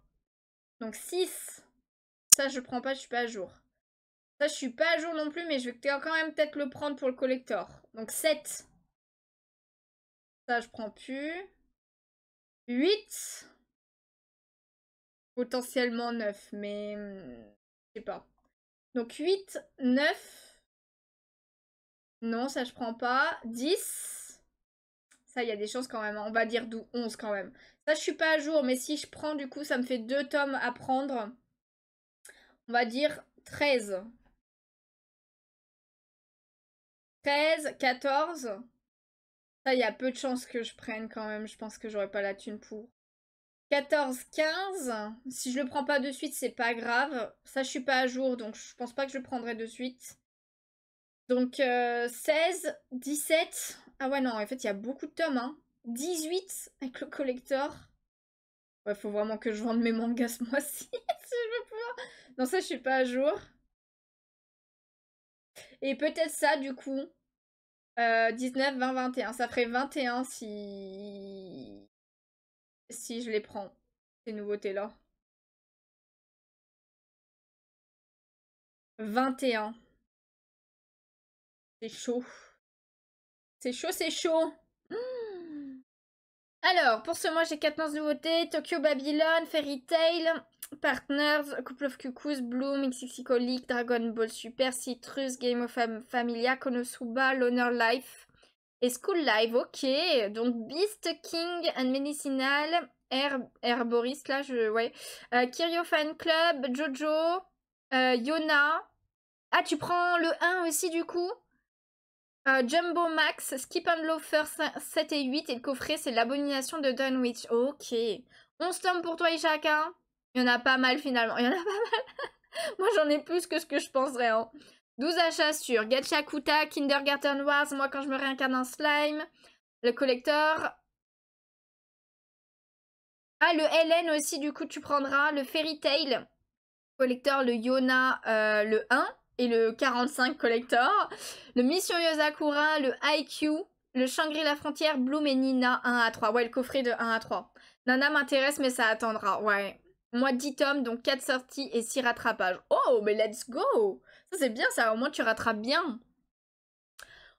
Donc 6. Ça, je prends pas, je suis pas à jour. Ça, je suis pas à jour non plus, mais je vais quand même peut-être le prendre pour le collector. Donc 7. Ça, je prends plus. 8. Potentiellement 9, mais... je sais pas. Donc 8, 9. Non, ça, je prends pas. 10. Ça, il y a des chances quand même. On va dire 11 quand même. Ça, je suis pas à jour, mais si je prends, du coup, ça me fait 2 tomes à prendre. On va dire 13. 13, 14. Ça, il y a peu de chances que je prenne quand même. Je pense que j'aurai pas la thune pour. 14, 15. Si je le prends pas de suite, c'est pas grave. Ça, je suis pas à jour, donc je pense pas que je le prendrai de suite. Donc 16, 17. Ah ouais, non, en fait, il y a beaucoup de tomes. Hein. 18 avec le collector. Ouais, faut vraiment que je vende mes mangas ce mois-ci. Si je veux pouvoir. Non, ça, je suis pas à jour. Et peut-être ça, du coup. 19, 20, 21. Ça ferait 21 si je les prends, ces nouveautés-là. 21. C'est chaud. C'est chaud, c'est chaud. Alors, pour ce mois, j'ai 14 nouveautés. Tokyo Babylon, Fairy Tail, Partners, Couple of Cuckoos, Bloom, XXX League, Dragon Ball Super, Citrus, Game of Familia, Konosuba, Loner Life et School Live. Ok, donc Beast King and Medicinal, Herborist, là, ouais. Kiryu Fan Club, Jojo, Yona. Ah, tu prends le 1 aussi, du coup? Jumbo Max, Skip and Loafer 7 et 8 et le coffret c'est l'abomination de Dunwich. Ok. 11 tomes pour toi Ishaka. Il y en a pas mal finalement. Il y en a pas mal. Moi j'en ai plus que ce que je penserais. Hein. 12 achats sur Gachakuta, Kindergarten Wars, moi quand je me réincarne en slime. Le collector. Ah le LN aussi du coup tu prendras. Le Fairy Tail. Collector, le Yona, le 1. Et le 45 collector, le Mission Yozakura, le IQ, le Shangri-La Frontière, Bloom et Nina 1 à 3. Ouais, le coffret de 1 à 3. Nana m'intéresse, mais ça attendra. Ouais. Moi, 10 tomes, donc 4 sorties et 6 rattrapages. Oh, mais let's go! Ça, c'est bien, ça. Au moins, tu rattrapes bien.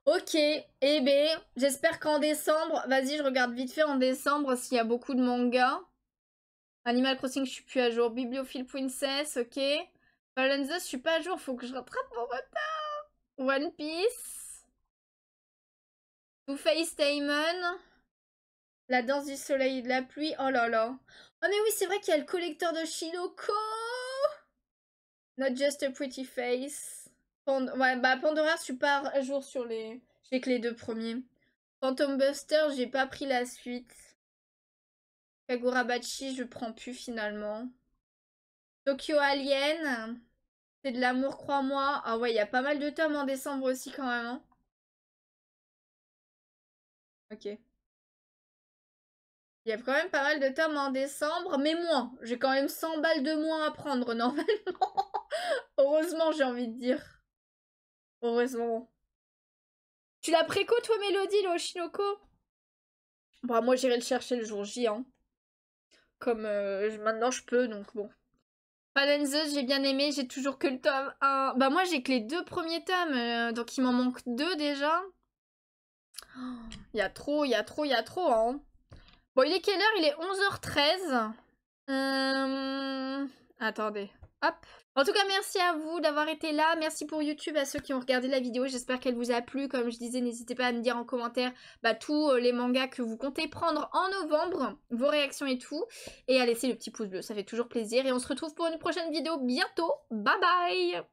Ok. Eh ben, j'espère qu'en décembre... Vas-y, je regarde vite fait en décembre s'il y a beaucoup de mangas. Animal Crossing, je suis plus à jour. Bibliophile Princess, ok. Balanza, je suis pas à jour, faut que je rattrape mon retard. One Piece. Two Face Daemon. La danse du soleil et de la pluie. Oh là là. Oh mais oui, c'est vrai qu'il y a le collecteur de Shinoko. Not just a pretty face. Ouais, bah Pandora, je suis pas à jour sur les... J'ai que les 2 premiers. Phantom Buster, j'ai pas pris la suite. Kagurabachi, je prends plus finalement. Tokyo Alien. C'est de l'amour, crois-moi. Ah ouais, il y a pas mal de tomes en décembre aussi quand même. Hein. Ok. Il y a quand même pas mal de tomes en décembre, mais moins. J'ai quand même 100 balles de moins à prendre normalement. Heureusement, j'ai envie de dire. Heureusement. Tu l'as préco, toi, Mélodie, le Oshinoko? Bon, moi, j'irai le chercher le jour J. Hein. Comme maintenant, je peux, donc bon. Palenzeuse, j'ai bien aimé, j'ai toujours que le tome 1. Bah moi j'ai que les 2 premiers tomes, donc il m'en manque 2 déjà. Il y a trop, il y a trop, il y a trop, hein. Bon, il est quelle heure? Il est 11h13. Attendez, hop. En tout cas, merci à vous d'avoir été là. Merci pour YouTube, à ceux qui ont regardé la vidéo. J'espère qu'elle vous a plu. Comme je disais, n'hésitez pas à me dire en commentaire tous les mangas que vous comptez prendre en novembre, vos réactions et tout. Et à laisser le petit pouce bleu, ça fait toujours plaisir. Et on se retrouve pour une prochaine vidéo bientôt. Bye bye!